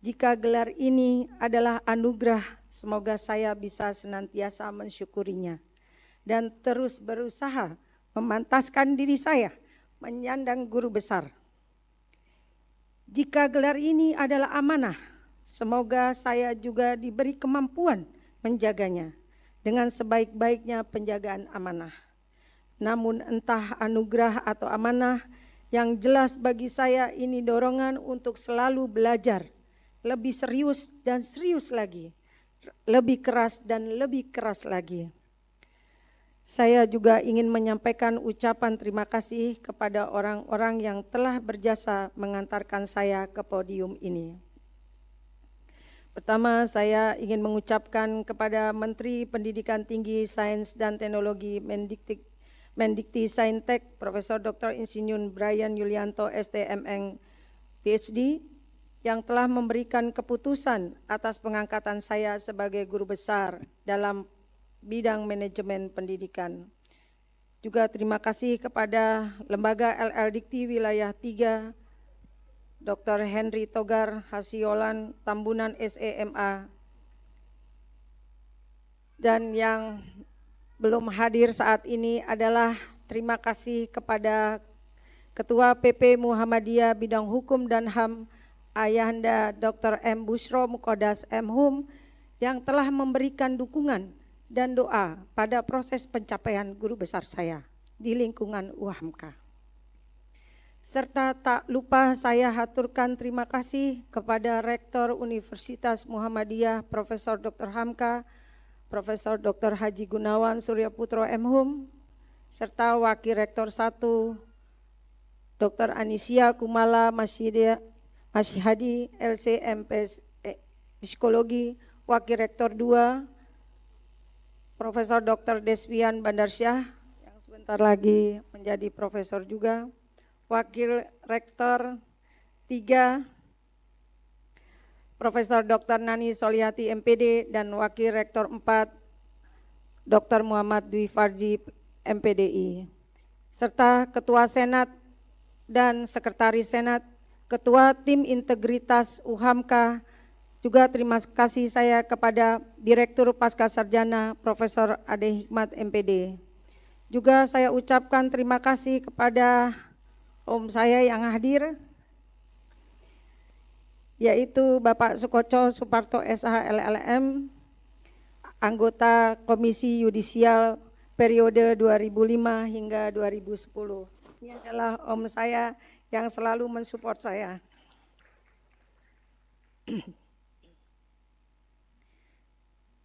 Jika gelar ini adalah anugerah, semoga saya bisa senantiasa mensyukurinya dan terus berusaha memantaskan diri saya menyandang guru besar. Jika gelar ini adalah amanah, semoga saya juga diberi kemampuan menjaganya dengan sebaik-baiknya penjagaan amanah. Namun entah anugerah atau amanah, yang jelas bagi saya ini dorongan untuk selalu belajar, lebih serius dan serius lagi, lebih keras dan lebih keras lagi. Saya juga ingin menyampaikan ucapan terima kasih kepada orang-orang yang telah berjasa mengantarkan saya ke podium ini. Pertama, saya ingin mengucapkan kepada Menteri Pendidikan Tinggi, Sains dan Teknologi Mendikti Saintek, Profesor Dr. Insinyur Brian Yulianto, STMN, PhD, yang telah memberikan keputusan atas pengangkatan saya sebagai guru besar dalam bidang manajemen pendidikan. Juga terima kasih kepada Lembaga LL Dikti Wilayah 3, Dr. Henry Togar Hasiolan, Tambunan SEMA, dan yang belum hadir saat ini adalah terima kasih kepada Ketua PP Muhammadiyah Bidang Hukum dan HAM, Ayahanda Dr. M. Bushro Mukodas M. Hum, yang telah memberikan dukungan dan doa pada proses pencapaian guru besar saya. di lingkungan UHAMKA. Serta tak lupa saya haturkan terima kasih kepada Rektor Universitas Muhammadiyah Profesor Dr. Hamka, Profesor Dr. Haji Gunawan Suryaputro MHum, serta Wakil Rektor 1 Dr. Anisia Kumala Masyhadi LC Psikologi, Wakil Rektor 2 Profesor Dr. Deswian Bandarsyah yang sebentar lagi menjadi profesor juga, Wakil Rektor 3 Profesor Dr. Nani Soliati MPD dan Wakil Rektor 4 Dr. Muhammad Dwi Farji MPDI, serta Ketua Senat dan Sekretaris Senat, Ketua Tim Integritas UHAMKA. Juga terima kasih saya kepada Direktur Pascasarjana Profesor Ade Hikmat MPD. Juga saya ucapkan terima kasih kepada Om saya yang hadir, yaitu Bapak Sukoco Suparto SH LLM, anggota Komisi Yudisial periode 2005 hingga 2010. Ini adalah Om saya yang selalu mensupport saya.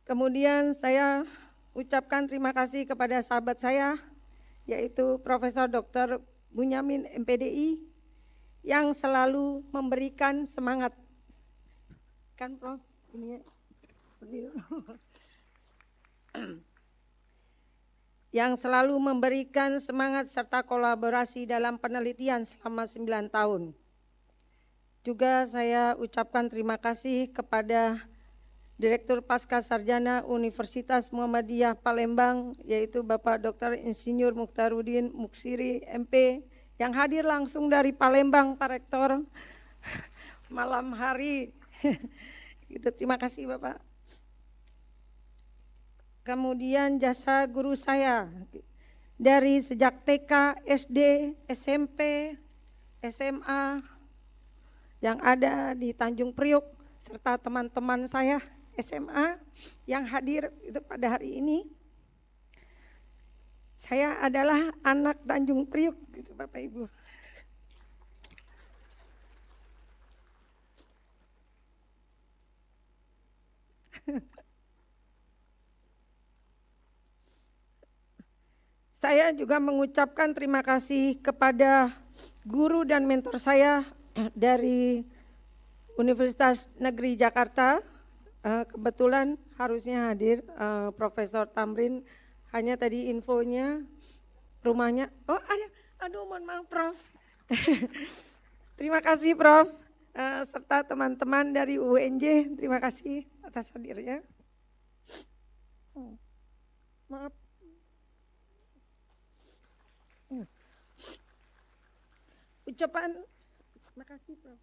Kemudian saya ucapkan terima kasih kepada sahabat saya, yaitu Profesor Dr. Bunyamin MPDI, yang selalu memberikan semangat. Kan Prof? Ini yang selalu memberikan semangat serta kolaborasi dalam penelitian selama 9 tahun. Juga saya ucapkan terima kasih kepada Direktur Pascasarjana Universitas Muhammadiyah Palembang, yaitu Bapak Dr. Insinyur Mukhtaruddin Muksiri MP, yang hadir langsung dari Palembang, Pak Rektor, malam hari. Gitu, terima kasih Bapak. Kemudian jasa guru saya dari sejak TK, SD, SMP, SMA yang ada di Tanjung Priok, serta teman-teman saya SMA yang hadir itu pada hari ini. Saya adalah anak Tanjung Priok, gitu Bapak Ibu. Saya juga mengucapkan terima kasih kepada guru dan mentor saya dari Universitas Negeri Jakarta. Kebetulan harusnya hadir Profesor Tamrin, hanya tadi infonya rumahnya. Oh ada, aduh mohon maaf Prof. Terima kasih Prof, serta teman-teman dari UNJ, terima kasih atas hadirnya. Maaf. Ucapan, terima kasih Prof.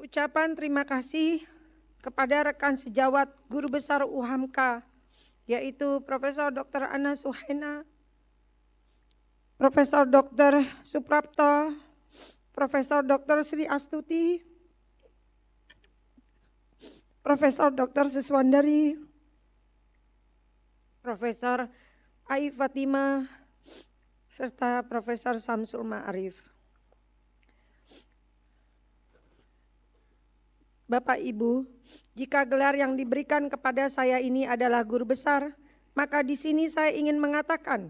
Ucapan terima kasih kepada rekan sejawat Guru Besar UHAMKA, yaitu Profesor Dr. Anas Suhaina, Profesor Dr. Suprapto, Profesor Dr. Sri Astuti, Profesor Dr. Siswandari, Profesor Ai Fatima, serta Profesor Samsul Ma'arif. Bapak Ibu, jika gelar yang diberikan kepada saya ini adalah guru besar, maka di sini saya ingin mengatakan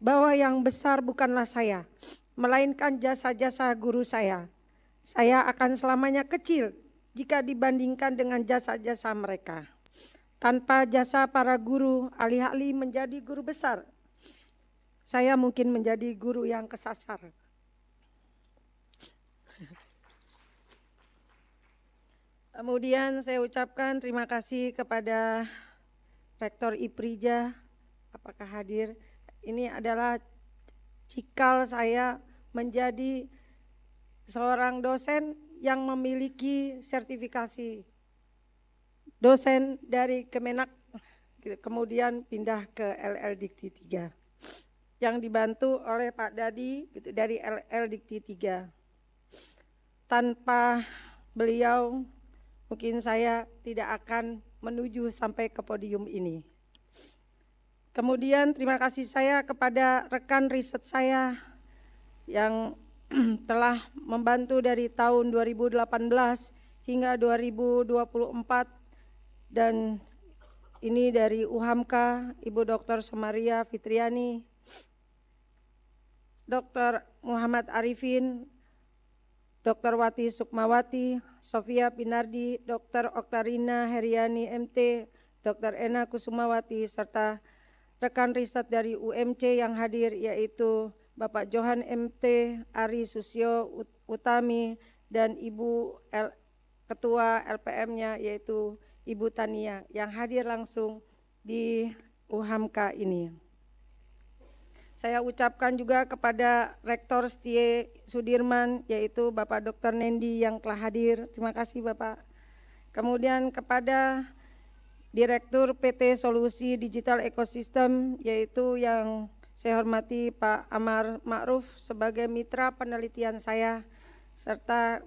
bahwa yang besar bukanlah saya, melainkan jasa-jasa guru saya. Saya akan selamanya kecil jika dibandingkan dengan jasa-jasa mereka. Tanpa jasa para guru, alih-alih menjadi guru besar, saya mungkin menjadi guru yang kesasar. Kemudian saya ucapkan terima kasih kepada Rektor IPRIJA, apakah hadir? Ini adalah cikal saya menjadi seorang dosen yang memiliki sertifikasi dosen dari Kemenak, kemudian pindah ke LL Dikti 3 yang dibantu oleh Pak Dadi dari LL Dikti 3. Tanpa beliau mungkin saya tidak akan menuju sampai ke podium ini. Kemudian terima kasih saya kepada rekan riset saya yang telah membantu dari tahun 2018 hingga 2024, dan ini dari UHAMKA, Ibu Dr. Somaria Fitriani, Dr. Muhammad Arifin, Dr. Wati Sukmawati, Sofia Pinardi, Dr. Oktarina Heriani MT, Dr. Ena Kusumawati, serta rekan riset dari UMC yang hadir yaitu Bapak Johan MT, Ari Susyo Utami, dan Ibu Ketua LPM-nya yaitu Ibu Tania yang hadir langsung di UHAMKA ini. Saya ucapkan juga kepada Rektor Setie Sudirman yaitu Bapak Dr. Nendi yang telah hadir. Terima kasih Bapak. Kemudian kepada Direktur PT Solusi Digital Ekosistem yaitu yang saya hormati Pak Amar Ma'ruf sebagai mitra penelitian saya, serta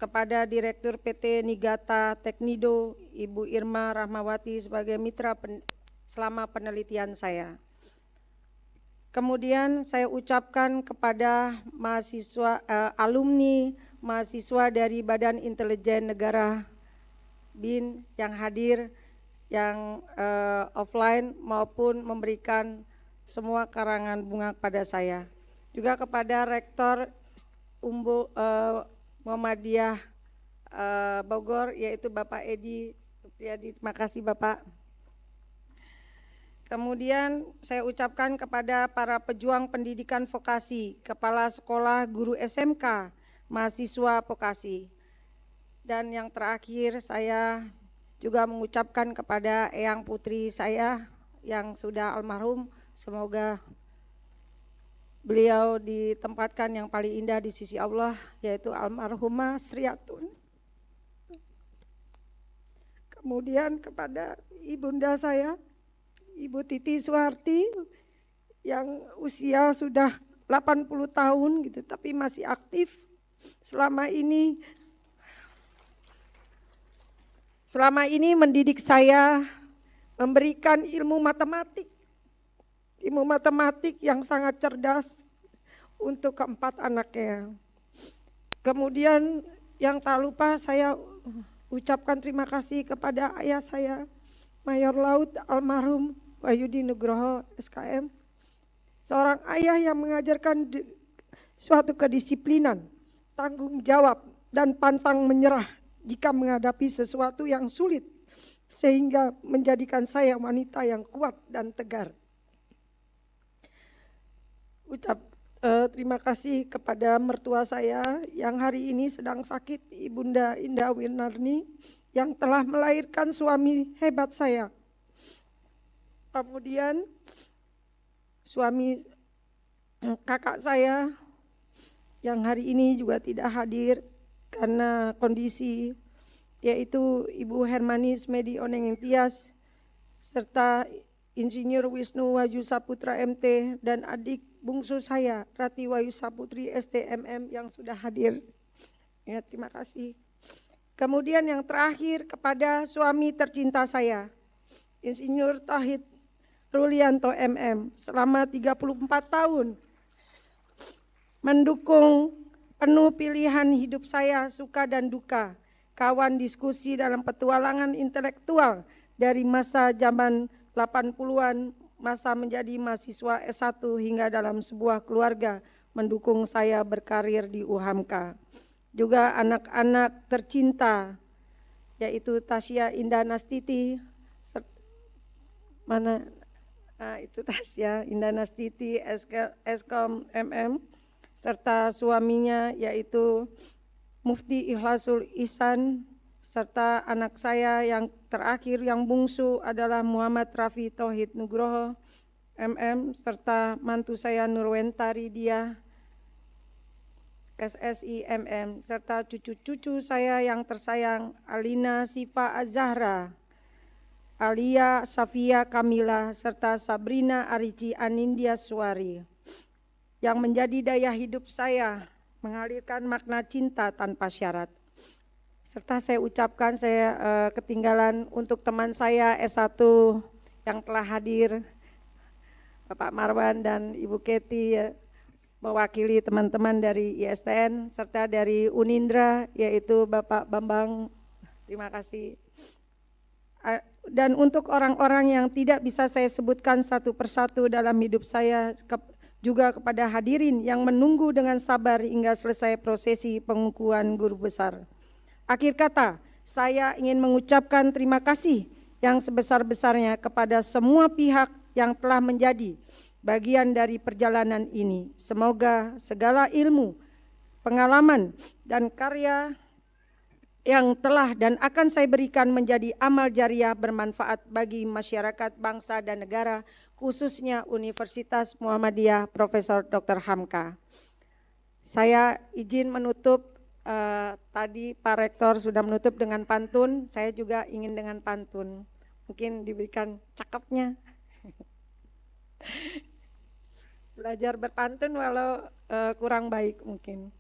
kepada Direktur PT Nigata Teknido Ibu Irma Rahmawati sebagai mitra selama penelitian saya. Kemudian saya ucapkan kepada mahasiswa, alumni mahasiswa dari Badan Intelijen Negara BIN yang hadir, yang offline maupun memberikan semua karangan bunga kepada saya. Juga kepada Rektor Muhammadiyah Bogor yaitu Bapak Edi Supriyadi. Terima kasih Bapak. Kemudian saya ucapkan kepada para pejuang pendidikan vokasi, kepala sekolah, guru SMK, mahasiswa vokasi. Dan yang terakhir saya juga mengucapkan kepada eyang putri saya yang sudah almarhum, semoga beliau ditempatkan yang paling indah di sisi Allah, yaitu almarhumah Sriatun. Kemudian kepada ibunda saya, Ibu Titi Suharti yang usia sudah 80 tahun gitu, tapi masih aktif. Selama ini mendidik saya, memberikan ilmu matematik yang sangat cerdas untuk keempat anaknya. Kemudian yang tak lupa saya ucapkan terima kasih kepada ayah saya, Mayor Laut almarhum Wahyudi Nugroho SKM, seorang ayah yang mengajarkan suatu kedisiplinan, tanggung jawab, dan pantang menyerah jika menghadapi sesuatu yang sulit, sehingga menjadikan saya wanita yang kuat dan tegar. Terima kasih kepada mertua saya yang hari ini sedang sakit, Ibunda Indah Winarni, yang telah melahirkan suami hebat saya. Kemudian suami kakak saya yang hari ini juga tidak hadir karena kondisi, yaitu Ibu Hermanis Medi Oneng Tias, serta Insinyur Wisnu Wahyu Saputra MT, dan adik bungsu saya Rati Wahyu Saputri STMM yang sudah hadir. Ya, terima kasih. Kemudian yang terakhir kepada suami tercinta saya, Insinyur Tauhid Rulianto MM, selama 34 tahun mendukung penuh pilihan hidup saya, suka dan duka, kawan diskusi dalam petualangan intelektual dari masa zaman 80-an, masa menjadi mahasiswa S1 hingga dalam sebuah keluarga mendukung saya berkarir di UHAMKA. Juga anak-anak tercinta yaitu Tasya Indah Nastiti, itu Tasya Indah Nastiti Eskom MM, serta suaminya yaitu Mufti Ikhlasul Ihsan, serta anak saya yang terakhir yang bungsu adalah Muhammad Rafi Tauhid Nugroho MM, serta mantu saya Nurwentari Dia SSI MM, serta cucu-cucu saya yang tersayang Alina Sifa Azahra, Alia Safia Kamila, serta Sabrina Arici Anindya Suari, yang menjadi daya hidup saya mengalirkan makna cinta tanpa syarat. Serta saya ucapkan saya ketinggalan untuk teman saya S1 yang telah hadir, Bapak Marwan dan Ibu Keti, mewakili teman-teman dari ISTN serta dari Unindra yaitu Bapak Bambang. Terima kasih. Dan untuk orang-orang yang tidak bisa saya sebutkan satu persatu dalam hidup saya, juga kepada hadirin yang menunggu dengan sabar hingga selesai prosesi pengukuhan guru besar. Akhir kata, saya ingin mengucapkan terima kasih yang sebesar-besarnya kepada semua pihak yang telah menjadi bagian dari perjalanan ini. Semoga segala ilmu, pengalaman, dan karya yang telah dan akan saya berikan menjadi amal jariah bermanfaat bagi masyarakat, bangsa, dan negara, khususnya Universitas Muhammadiyah Profesor Dr. Hamka. Saya izin menutup, tadi Pak Rektor sudah menutup dengan pantun, saya juga ingin dengan pantun. Mungkin diberikan cakepnya. Belajar berpantun walau kurang baik mungkin.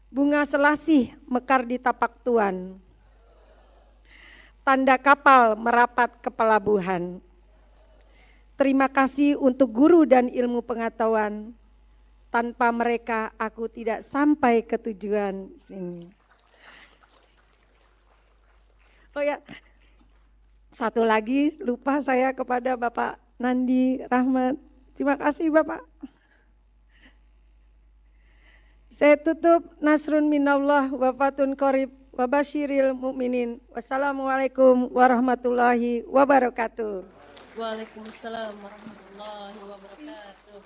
Bunga selasih mekar di tapak tuan, tanda kapal merapat ke pelabuhan. Terima kasih untuk guru dan ilmu pengetahuan. Tanpa mereka aku tidak sampai ke tujuan sini. Oh ya, satu lagi lupa saya kepada Bapak Nandi Rahmat. Terima kasih Bapak. Saya tutup nasrun minallah wa fatun qarib wa basyiril mu'minin. Wassalamualaikum warahmatullahi wabarakatuh.
Waalaikumsalam warahmatullahi wabarakatuh.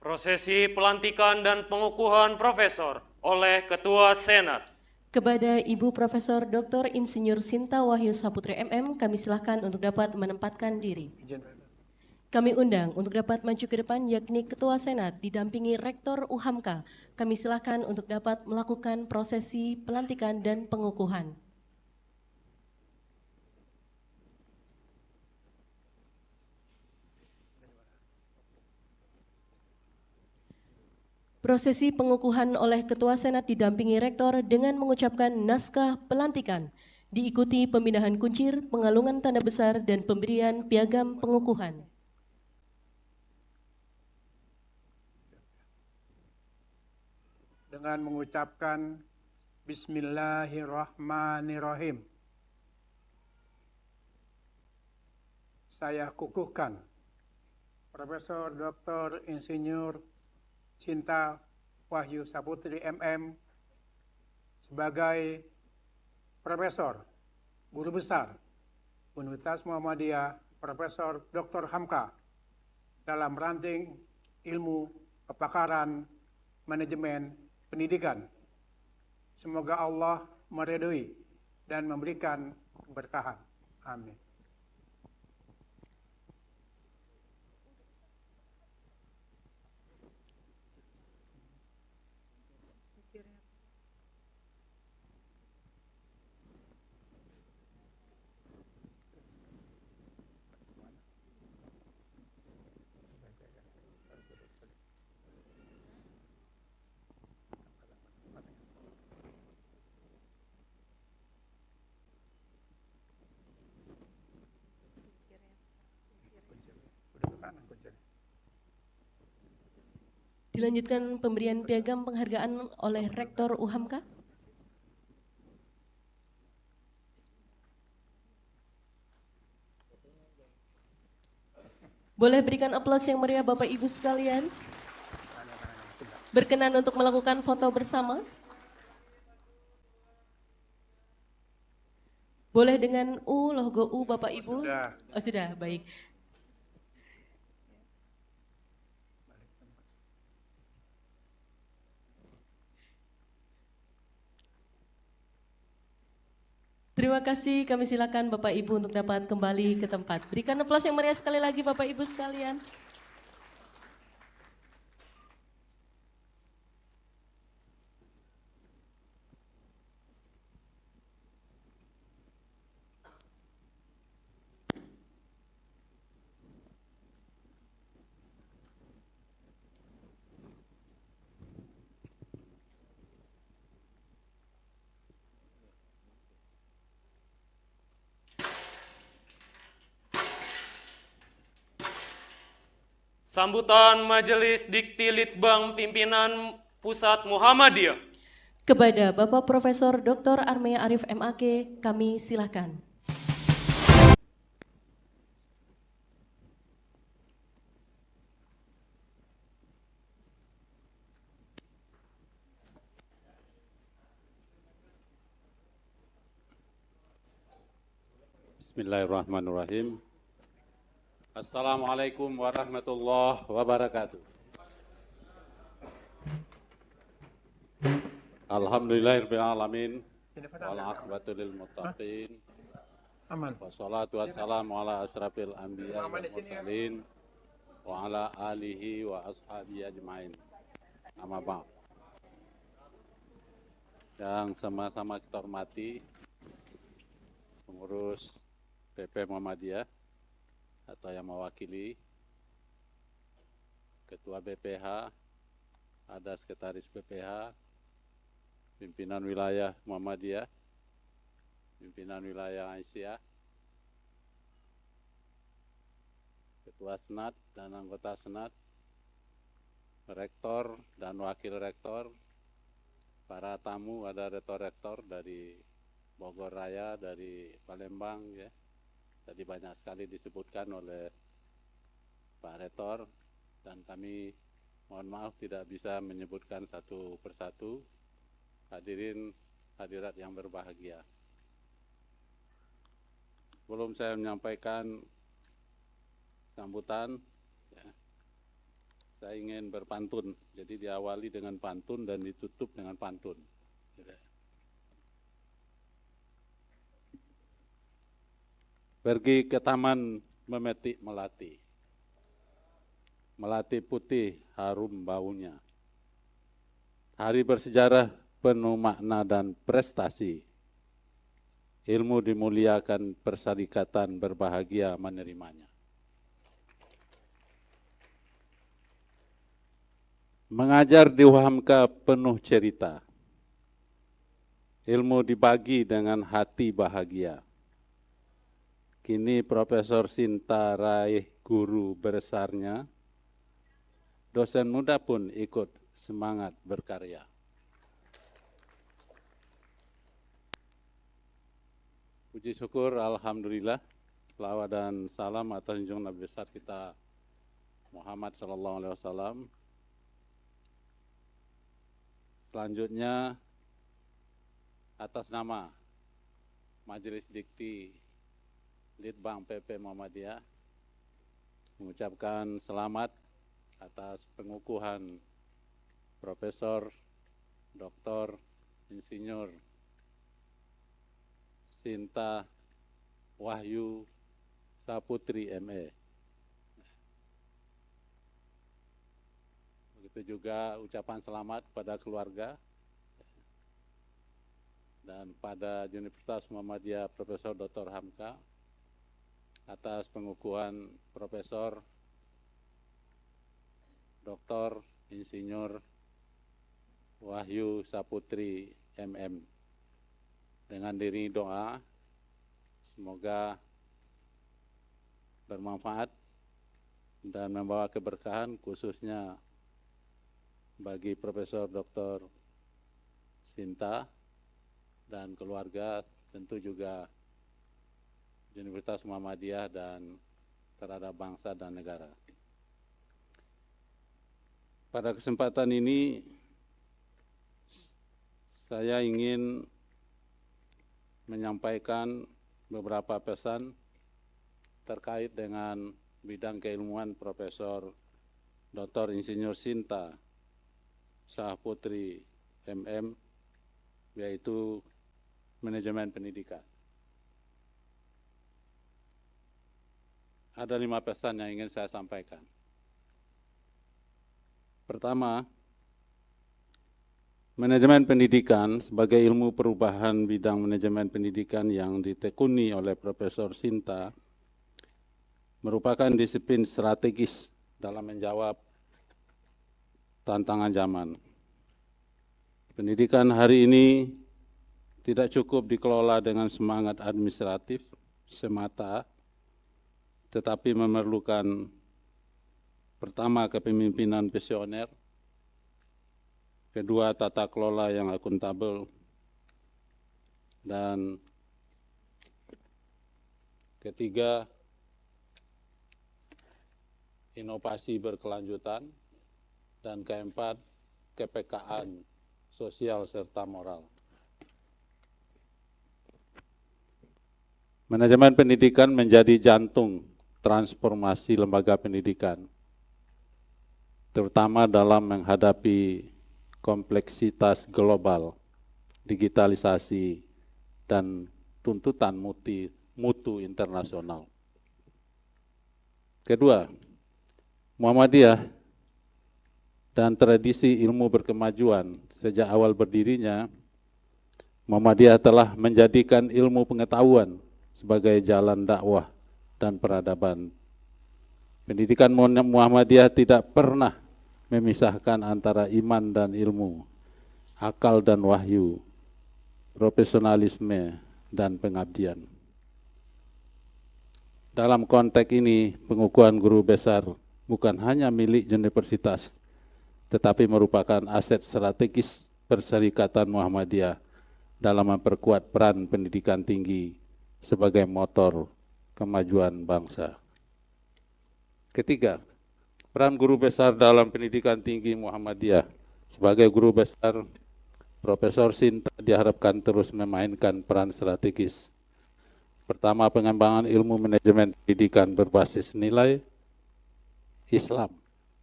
Prosesi pelantikan dan pengukuhan profesor oleh Ketua Senat.
Kepada Ibu Profesor Dr. Insinyur Sinta Wahyu Saputri MM, kami silakan untuk dapat menempatkan diri. Kami undang untuk dapat maju ke depan yakni Ketua Senat didampingi Rektor UHAMKA. Kami silakan untuk dapat melakukan prosesi pelantikan dan pengukuhan. Prosesi pengukuhan oleh Ketua Senat didampingi Rektor dengan mengucapkan naskah pelantikan, diikuti pemindahan kuncir, pengalungan tanda besar, dan pemberian piagam pengukuhan.
Dengan mengucapkan Bismillahirrahmanirrahim, saya kukuhkan Profesor Dr. Insinyur Sinta Wahyu Saputri MM sebagai Profesor Guru Besar Universitas Muhammadiyah Profesor Dr. Hamka dalam ranting ilmu kepakaran manajemen pendidikan. Semoga Allah meridhoi dan memberikan keberkahan. Amin.
Dilanjutkan pemberian piagam penghargaan oleh Rektor UHAMKA. Boleh berikan aplaus yang meriah Bapak Ibu sekalian. Berkenan untuk melakukan foto bersama. Boleh dengan logo U Bapak Ibu?
Sudah.
Oh sudah, baik. Terima kasih, kami silakan Bapak Ibu untuk dapat kembali ke tempat. Berikan aplaus yang meriah sekali lagi Bapak Ibu sekalian.
Sambutan Majelis Dikti Litbang Pimpinan Pusat Muhammadiyah.
Kepada Bapak Profesor Dr. Armea Arif MAK, kami silakan.
Bismillahirrahmanirrahim. Assalamualaikum warahmatullahi wabarakatuh. Alhamdulillahirabbil alamin. Wal aqibatu lil muttaqin.
Aman.
Wassalatu wassalamu ala asrafil anbiya wal mursalin wa ala alihi wa ashabihi ajmain. Amma ba'd. Yang sama-sama kita hormati pengurus PP Muhammadiyah atau yang mewakili Ketua BPH, ada Sekretaris BPH, Pimpinan Wilayah Muhammadiyah, Pimpinan Wilayah Aisyah, Ketua Senat dan anggota Senat, Rektor dan Wakil Rektor, para tamu, ada rektor-rektor dari Bogor Raya, dari Palembang, ya. Tadi banyak sekali disebutkan oleh Pak Rektor, dan kami mohon maaf tidak bisa menyebutkan satu persatu. Hadirin hadirat yang berbahagia. Sebelum saya menyampaikan sambutan, ya, saya ingin berpantun. Jadi diawali dengan pantun dan ditutup dengan pantun. Pergi ke taman memetik melati. Melati putih harum baunya. Hari bersejarah penuh makna dan prestasi. Ilmu dimuliakan, persadikatan berbahagia menerimanya. Mengajar di Hamka penuh cerita. Ilmu dibagi dengan hati bahagia. Kini Profesor Sinta raih guru besarnya, dosen muda pun ikut semangat berkarya. Puji syukur, alhamdulillah, selawat dan salam atas junjungan Nabi besar kita Muhammad SAW. Selanjutnya, atas nama Majelis Dikti Litbang PP Muhammadiyah mengucapkan selamat atas pengukuhan Profesor Dr. Insinyur Sinta Wahyu Saputri ME. Begitu juga ucapan selamat pada keluarga dan pada Universitas Muhammadiyah Profesor Dr. Hamka atas pengukuhan Profesor Dr. Insinyur Wahyu Saputri MM. Dengan diri doa, semoga bermanfaat dan membawa keberkahan khususnya bagi Profesor Dr. Sinta dan keluarga, tentu juga Universitas Muhammadiyah dan terhadap bangsa dan negara. Pada kesempatan ini, saya ingin menyampaikan beberapa pesan terkait dengan bidang keilmuan Profesor Dr. Insinyur Sinta Saputri MM, yaitu manajemen pendidikan. Ada 5 pesan yang ingin saya sampaikan. Pertama, manajemen pendidikan sebagai ilmu perubahan bidang manajemen pendidikan yang ditekuni oleh Profesor Sinta merupakan disiplin strategis dalam menjawab tantangan zaman. Pendidikan hari ini tidak cukup dikelola dengan semangat administratif semata, tetapi memerlukan Pertama, kepemimpinan visioner. Kedua, tata kelola yang akuntabel. Dan ketiga, inovasi berkelanjutan. Dan keempat, kepekaan sosial serta moral. Manajemen pendidikan menjadi jantung transformasi lembaga pendidikan, terutama dalam menghadapi kompleksitas global, digitalisasi, dan tuntutan mutu internasional. Kedua, Muhammadiyah dan tradisi ilmu berkemajuan sejak awal berdirinya, Muhammadiyah telah menjadikan ilmu pengetahuan sebagai jalan dakwah dan peradaban. Pendidikan Muhammadiyah tidak pernah memisahkan antara iman dan ilmu, akal dan wahyu, profesionalisme dan pengabdian. Dalam konteks ini, pengukuhan guru besar bukan hanya milik universitas, tetapi merupakan aset strategis Perserikatan Muhammadiyah dalam memperkuat peran pendidikan tinggi sebagai motor kemajuan bangsa. Ketiga, peran guru besar dalam pendidikan tinggi Muhammadiyah. Sebagai guru besar, Profesor Sinta diharapkan terus memainkan peran strategis. Pertama, pengembangan ilmu manajemen pendidikan berbasis nilai Islam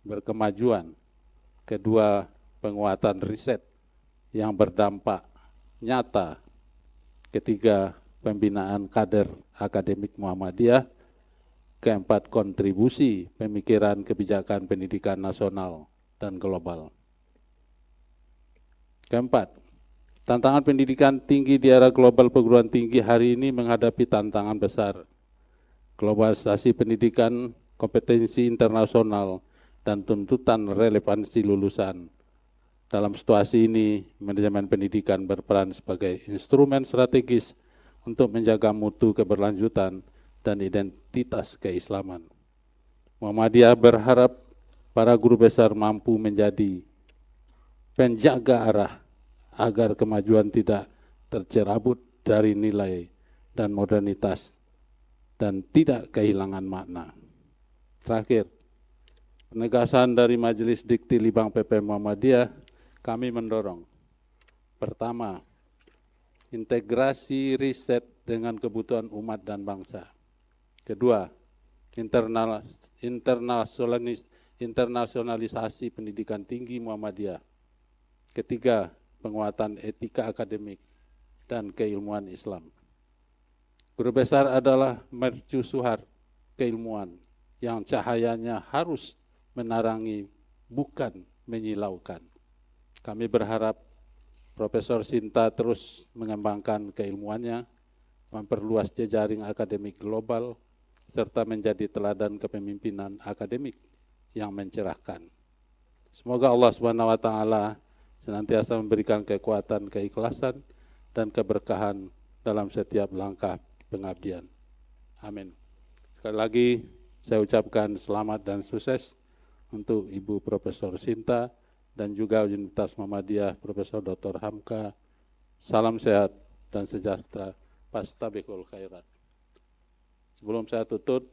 berkemajuan. Kedua, penguatan riset yang berdampak nyata. Ketiga, pembinaan kader akademik Muhammadiyah. Keempat, kontribusi pemikiran kebijakan pendidikan nasional dan global. Keempat, tantangan pendidikan tinggi di era global perguruan tinggi hari ini menghadapi tantangan besar. Globalisasi pendidikan, kompetensi internasional, dan tuntutan relevansi lulusan. Dalam situasi ini, manajemen pendidikan berperan sebagai instrumen strategis untuk menjaga mutu keberlanjutan dan identitas keislaman. Muhammadiyah berharap para guru besar mampu menjadi penjaga arah agar kemajuan tidak tercerabut dari nilai dan modernitas dan tidak kehilangan makna. Terakhir, penegasan dari Majelis Dikti Libang PP Muhammadiyah, kami mendorong. Pertama, integrasi riset dengan kebutuhan umat dan bangsa. Kedua, internasionalisasi pendidikan tinggi Muhammadiyah. Ketiga, penguatan etika akademik dan keilmuan Islam. Guru besar adalah mercusuar keilmuan yang cahayanya harus menerangi, bukan menyilaukan. Kami berharap Profesor Sinta terus mengembangkan keilmuannya, memperluas jejaring akademik global, serta menjadi teladan kepemimpinan akademik yang mencerahkan. Semoga Allah Subhanahu wa Ta'ala senantiasa memberikan kekuatan, keikhlasan, dan keberkahan dalam setiap langkah pengabdian. Amin. Sekali lagi saya ucapkan selamat dan sukses untuk Ibu Profesor Sinta dan juga Universitas Muhammadiyah Profesor Dr. Hamka. Salam sehat dan sejahtera. Fastabiqul khairat. Sebelum saya tutup,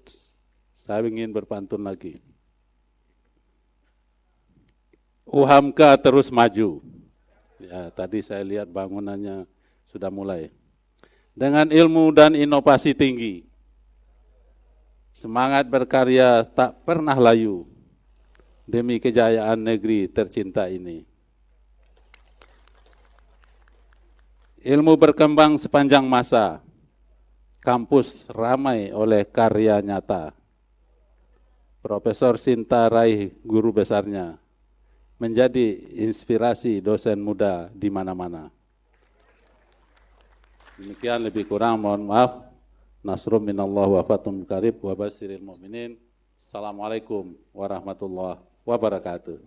saya ingin berpantun lagi. UHAMKA terus maju. Ya, tadi saya lihat bangunannya sudah mulai. Dengan ilmu dan inovasi tinggi. Semangat berkarya tak pernah layu demi kejayaan negeri tercinta ini. Ilmu berkembang sepanjang masa. Kampus ramai oleh karya nyata. Profesor Sinta raih guru besarnya, menjadi inspirasi dosen muda di mana-mana. Demikian, lebih kurang mohon maaf. Nasrum minallah wa fatum qarib wa basyiril mu'minin. Assalamualaikum warahmatullahi wabarakatuh.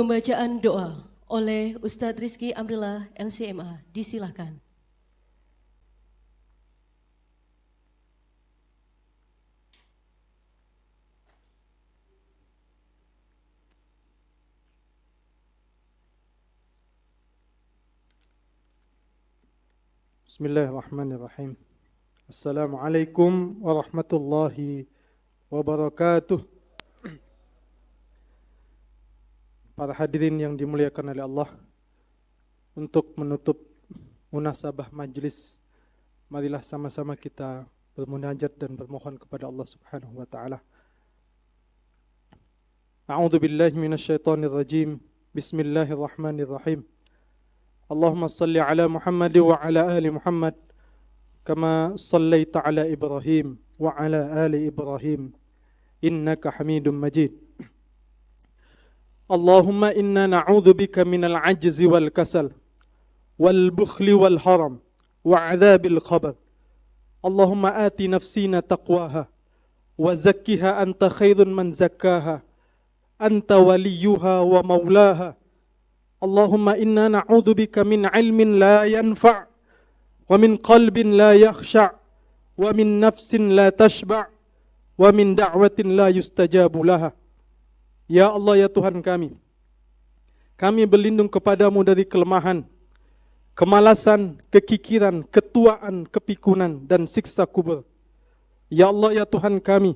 Pembacaan doa oleh Ustadz Rizky Amrillah LCMA. Disilahkan.
Bismillahirrahmanirrahim. Assalamualaikum warahmatullahi wabarakatuh. Para hadirin yang dimuliakan oleh Allah, untuk menutup munasabah majlis, marilah sama-sama kita bermunajat dan bermohon kepada Allah Subhanahu wa taala. A'udzu billahi minasyaitonir rajim. Bismillahirrahmanirrahim. Allahumma salli ala Muhammad wa ala ali Muhammad kama sallaita ala Ibrahim wa ala ali Ibrahim innaka Hamidum Majid. Allahumma inna na'udzu bika minal ajzi wal kasal wal bukhli wal haram wa 'adzabil qabr. Allahumma ati nafsina taqwaha wa zakkiha anta khairun man zakkaha anta waliyuha wa maulaha. Allahumma inna na'udzu bika min ilmin la yanfa' wa min qalbin la yakhsha' wa min nafsin la tashba' wa min da'watin la yustajabu laha. Ya Allah, ya Tuhan kami berlindung kepadamu dari kelemahan, kemalasan, kekikiran, ketuaan, kepikunan, dan siksa kubur. Ya Allah, ya Tuhan kami,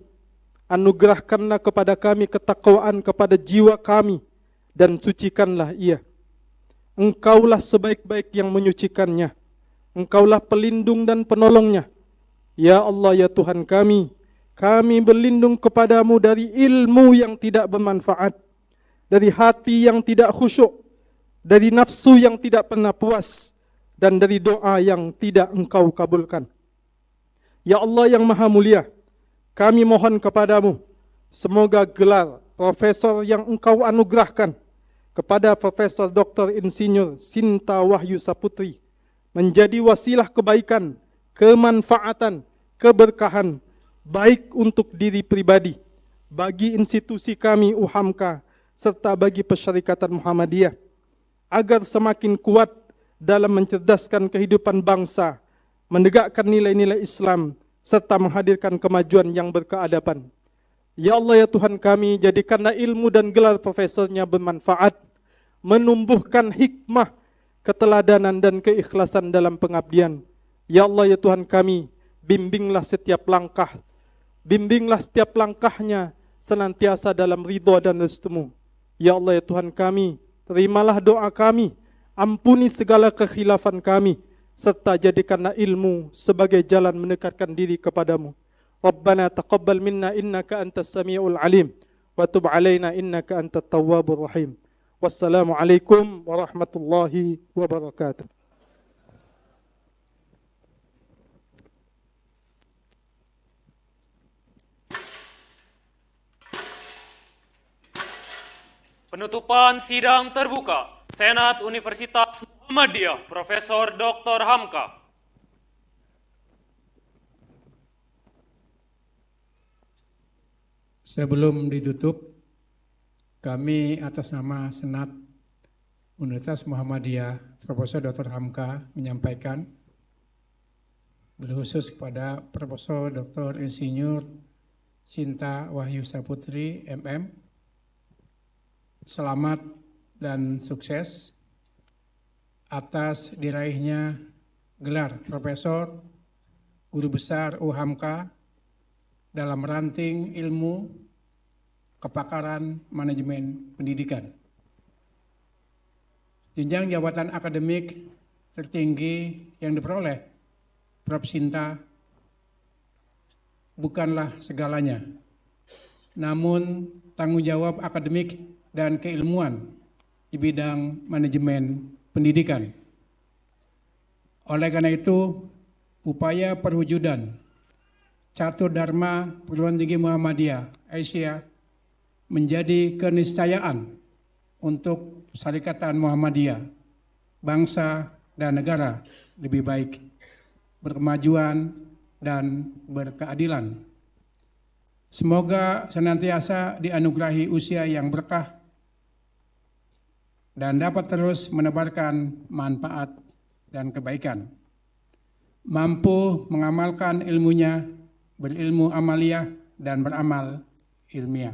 anugerahkanlah kepada kami ketakwaan kepada jiwa kami dan sucikanlah ia. Engkaulah sebaik-baik yang menyucikannya. Engkaulah pelindung dan penolongnya. Ya Allah, ya Tuhan kami berlindung kepadamu dari ilmu yang tidak bermanfaat, dari hati yang tidak khusyuk, dari nafsu yang tidak pernah puas, dan dari doa yang tidak engkau kabulkan. Ya Allah yang maha mulia, kami mohon kepadamu, semoga gelar profesor yang engkau anugerahkan kepada Profesor Dr. Insinyur Sinta Wahyu Saputri menjadi wasilah kebaikan, kemanfaatan, keberkahan, baik untuk diri pribadi, bagi institusi kami UHAMKA, serta bagi Persyarikatan Muhammadiyah, agar semakin kuat dalam mencerdaskan kehidupan bangsa, menegakkan nilai-nilai Islam, serta menghadirkan kemajuan yang berkeadaban. Ya Allah, ya Tuhan kami, jadikanlah ilmu dan gelar profesornya bermanfaat, menumbuhkan hikmah, keteladanan dan keikhlasan dalam pengabdian. Ya Allah, ya Tuhan kami, bimbinglah setiap langkahnya senantiasa dalam ridha dan restumu. Ya Allah, ya Tuhan kami, terimalah doa kami, ampuni segala kekhilafan kami, serta jadikanlah ilmu sebagai jalan mendekatkan diri kepadamu. Rabbana taqabbal minna innaka antas samiul alim, wa tub alaina innaka antat tawwabur rahim. Wassalamualaikum warahmatullahi wabarakatuh.
Penutupan sidang terbuka Senat Universitas Muhammadiyah Profesor Dr. Hamka.
Sebelum ditutup, kami atas nama Senat Universitas Muhammadiyah Profesor Dr. Hamka menyampaikan berkhusus kepada Profesor Dr. Insinyur Sinta Wahyu Saputri MM, selamat dan sukses atas diraihnya gelar Profesor Guru Besar UHAMKA dalam ranting ilmu kepakaran manajemen pendidikan. Jenjang jabatan akademik tertinggi yang diperoleh Prof. Sinta bukanlah segalanya, namun tanggung jawab akademik dan keilmuan di bidang manajemen pendidikan. Oleh karena itu, upaya perwujudan Catur Dharma Perguruan Tinggi Muhammadiyah Asia menjadi keniscayaan untuk Syarikatan Muhammadiyah, bangsa dan negara lebih baik, berkemajuan dan berkeadilan. Semoga senantiasa dianugerahi usia yang berkah, dan dapat terus menebarkan manfaat dan kebaikan. Mampu mengamalkan ilmunya, berilmu amaliyah dan beramal ilmiah.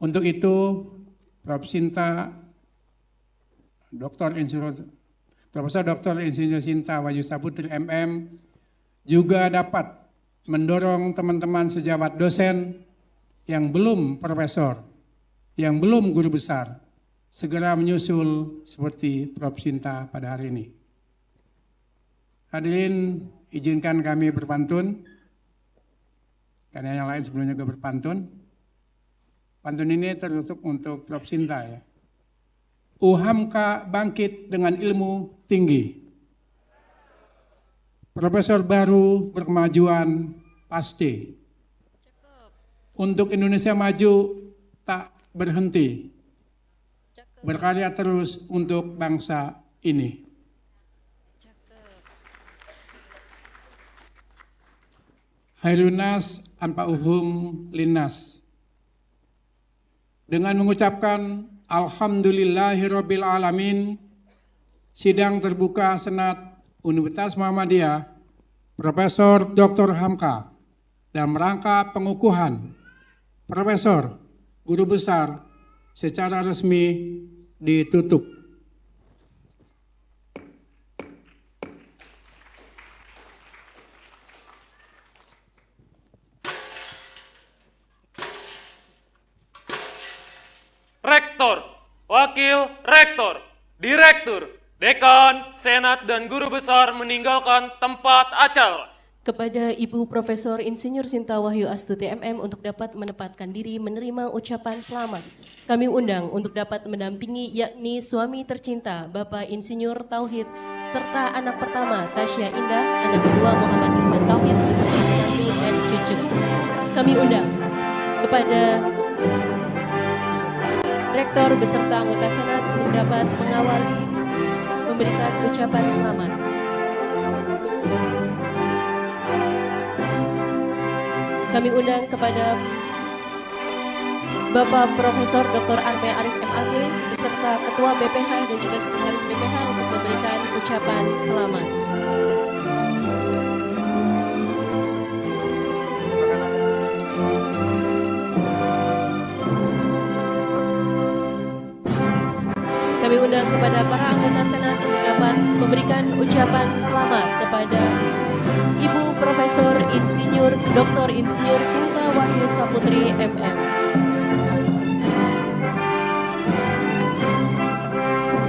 Untuk itu, Prof. Sinta, Profesor Dr. Insinyur Sinta Wahyu Saputri MM juga dapat mendorong teman-teman sejawat dosen yang belum profesor, yang belum guru besar, segera menyusul seperti Prof. Sinta pada hari ini. Hadirin, izinkan kami berpantun, karena yang lain sebelumnya juga berpantun. Pantun ini teruntuk untuk Prof. Sinta ya. UHAMKA bangkit dengan ilmu tinggi. Profesor baru berkemajuan pasti. Untuk Indonesia maju tak berhenti. Berkarya terus untuk bangsa ini. Khairunas anfa'uhum linnas. Dengan mengucapkan Alhamdulillahirabbil alamin, sidang terbuka Senat Universitas Muhammadiyah Profesor Dr. Hamka dalam rangka pengukuhan Profesor Guru Besar secara resmi ditutup.
Rektor, Wakil Rektor, Direktur, Dekan, Senat, dan Guru Besar meninggalkan tempat acara.
Kepada Ibu Profesor Insinyur Sinta Wahyu Astuti MM untuk dapat menempatkan diri menerima ucapan selamat. Kami undang untuk dapat mendampingi yakni suami tercinta Bapak Insinyur Tauhid serta anak pertama Tasya Indah, anak kedua Muhammad Irfan Tauhid beserta menantu dan cucu. Kami undang kepada Rektor beserta anggota Senat untuk dapat mengawali memberikan ucapan selamat. Kami undang kepada Bapak Profesor Dr. Arme Arif MAG beserta Ketua BPH dan juga Sekretaris BPH untuk memberikan ucapan selamat. Kami undang kepada para anggota Senat untuk dapat memberikan ucapan selamat kepada Ibu Profesor Insinyur Dr. Insinyur Sinta Wahyu Saputri MM.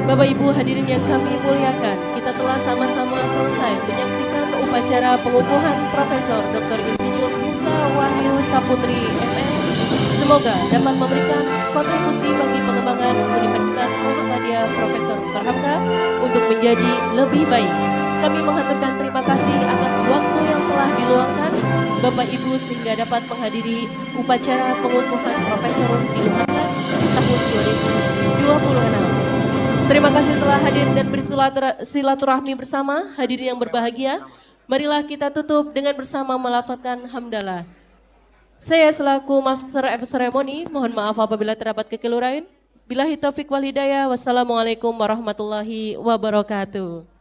Bapak Ibu hadirin yang kami muliakan, kita telah sama-sama selesai menyaksikan upacara pengukuhan Profesor Dr. Insinyur Sinta Wahyu Saputri MM. Semoga dapat memberikan kontribusi bagi pengembangan Universitas Muhammadiyah Profesor Dr. Hamka untuk menjadi lebih baik. Kami mengaturkan terima kasih atas waktu yang telah diluangkan Bapak Ibu sehingga dapat menghadiri upacara pengukuhan Profesor di UHAMKA tahun 2026. Terima kasih telah hadir dan bersilaturahmi bersama. Hadirin yang berbahagia, marilah kita tutup dengan bersama melafazkan hamdalah. Saya selaku Master of Ceremony, mohon maaf apabila terdapat kekeliruan. Billahi taufiq wal hidayah. Wassalamualaikum warahmatullahi wabarakatuh.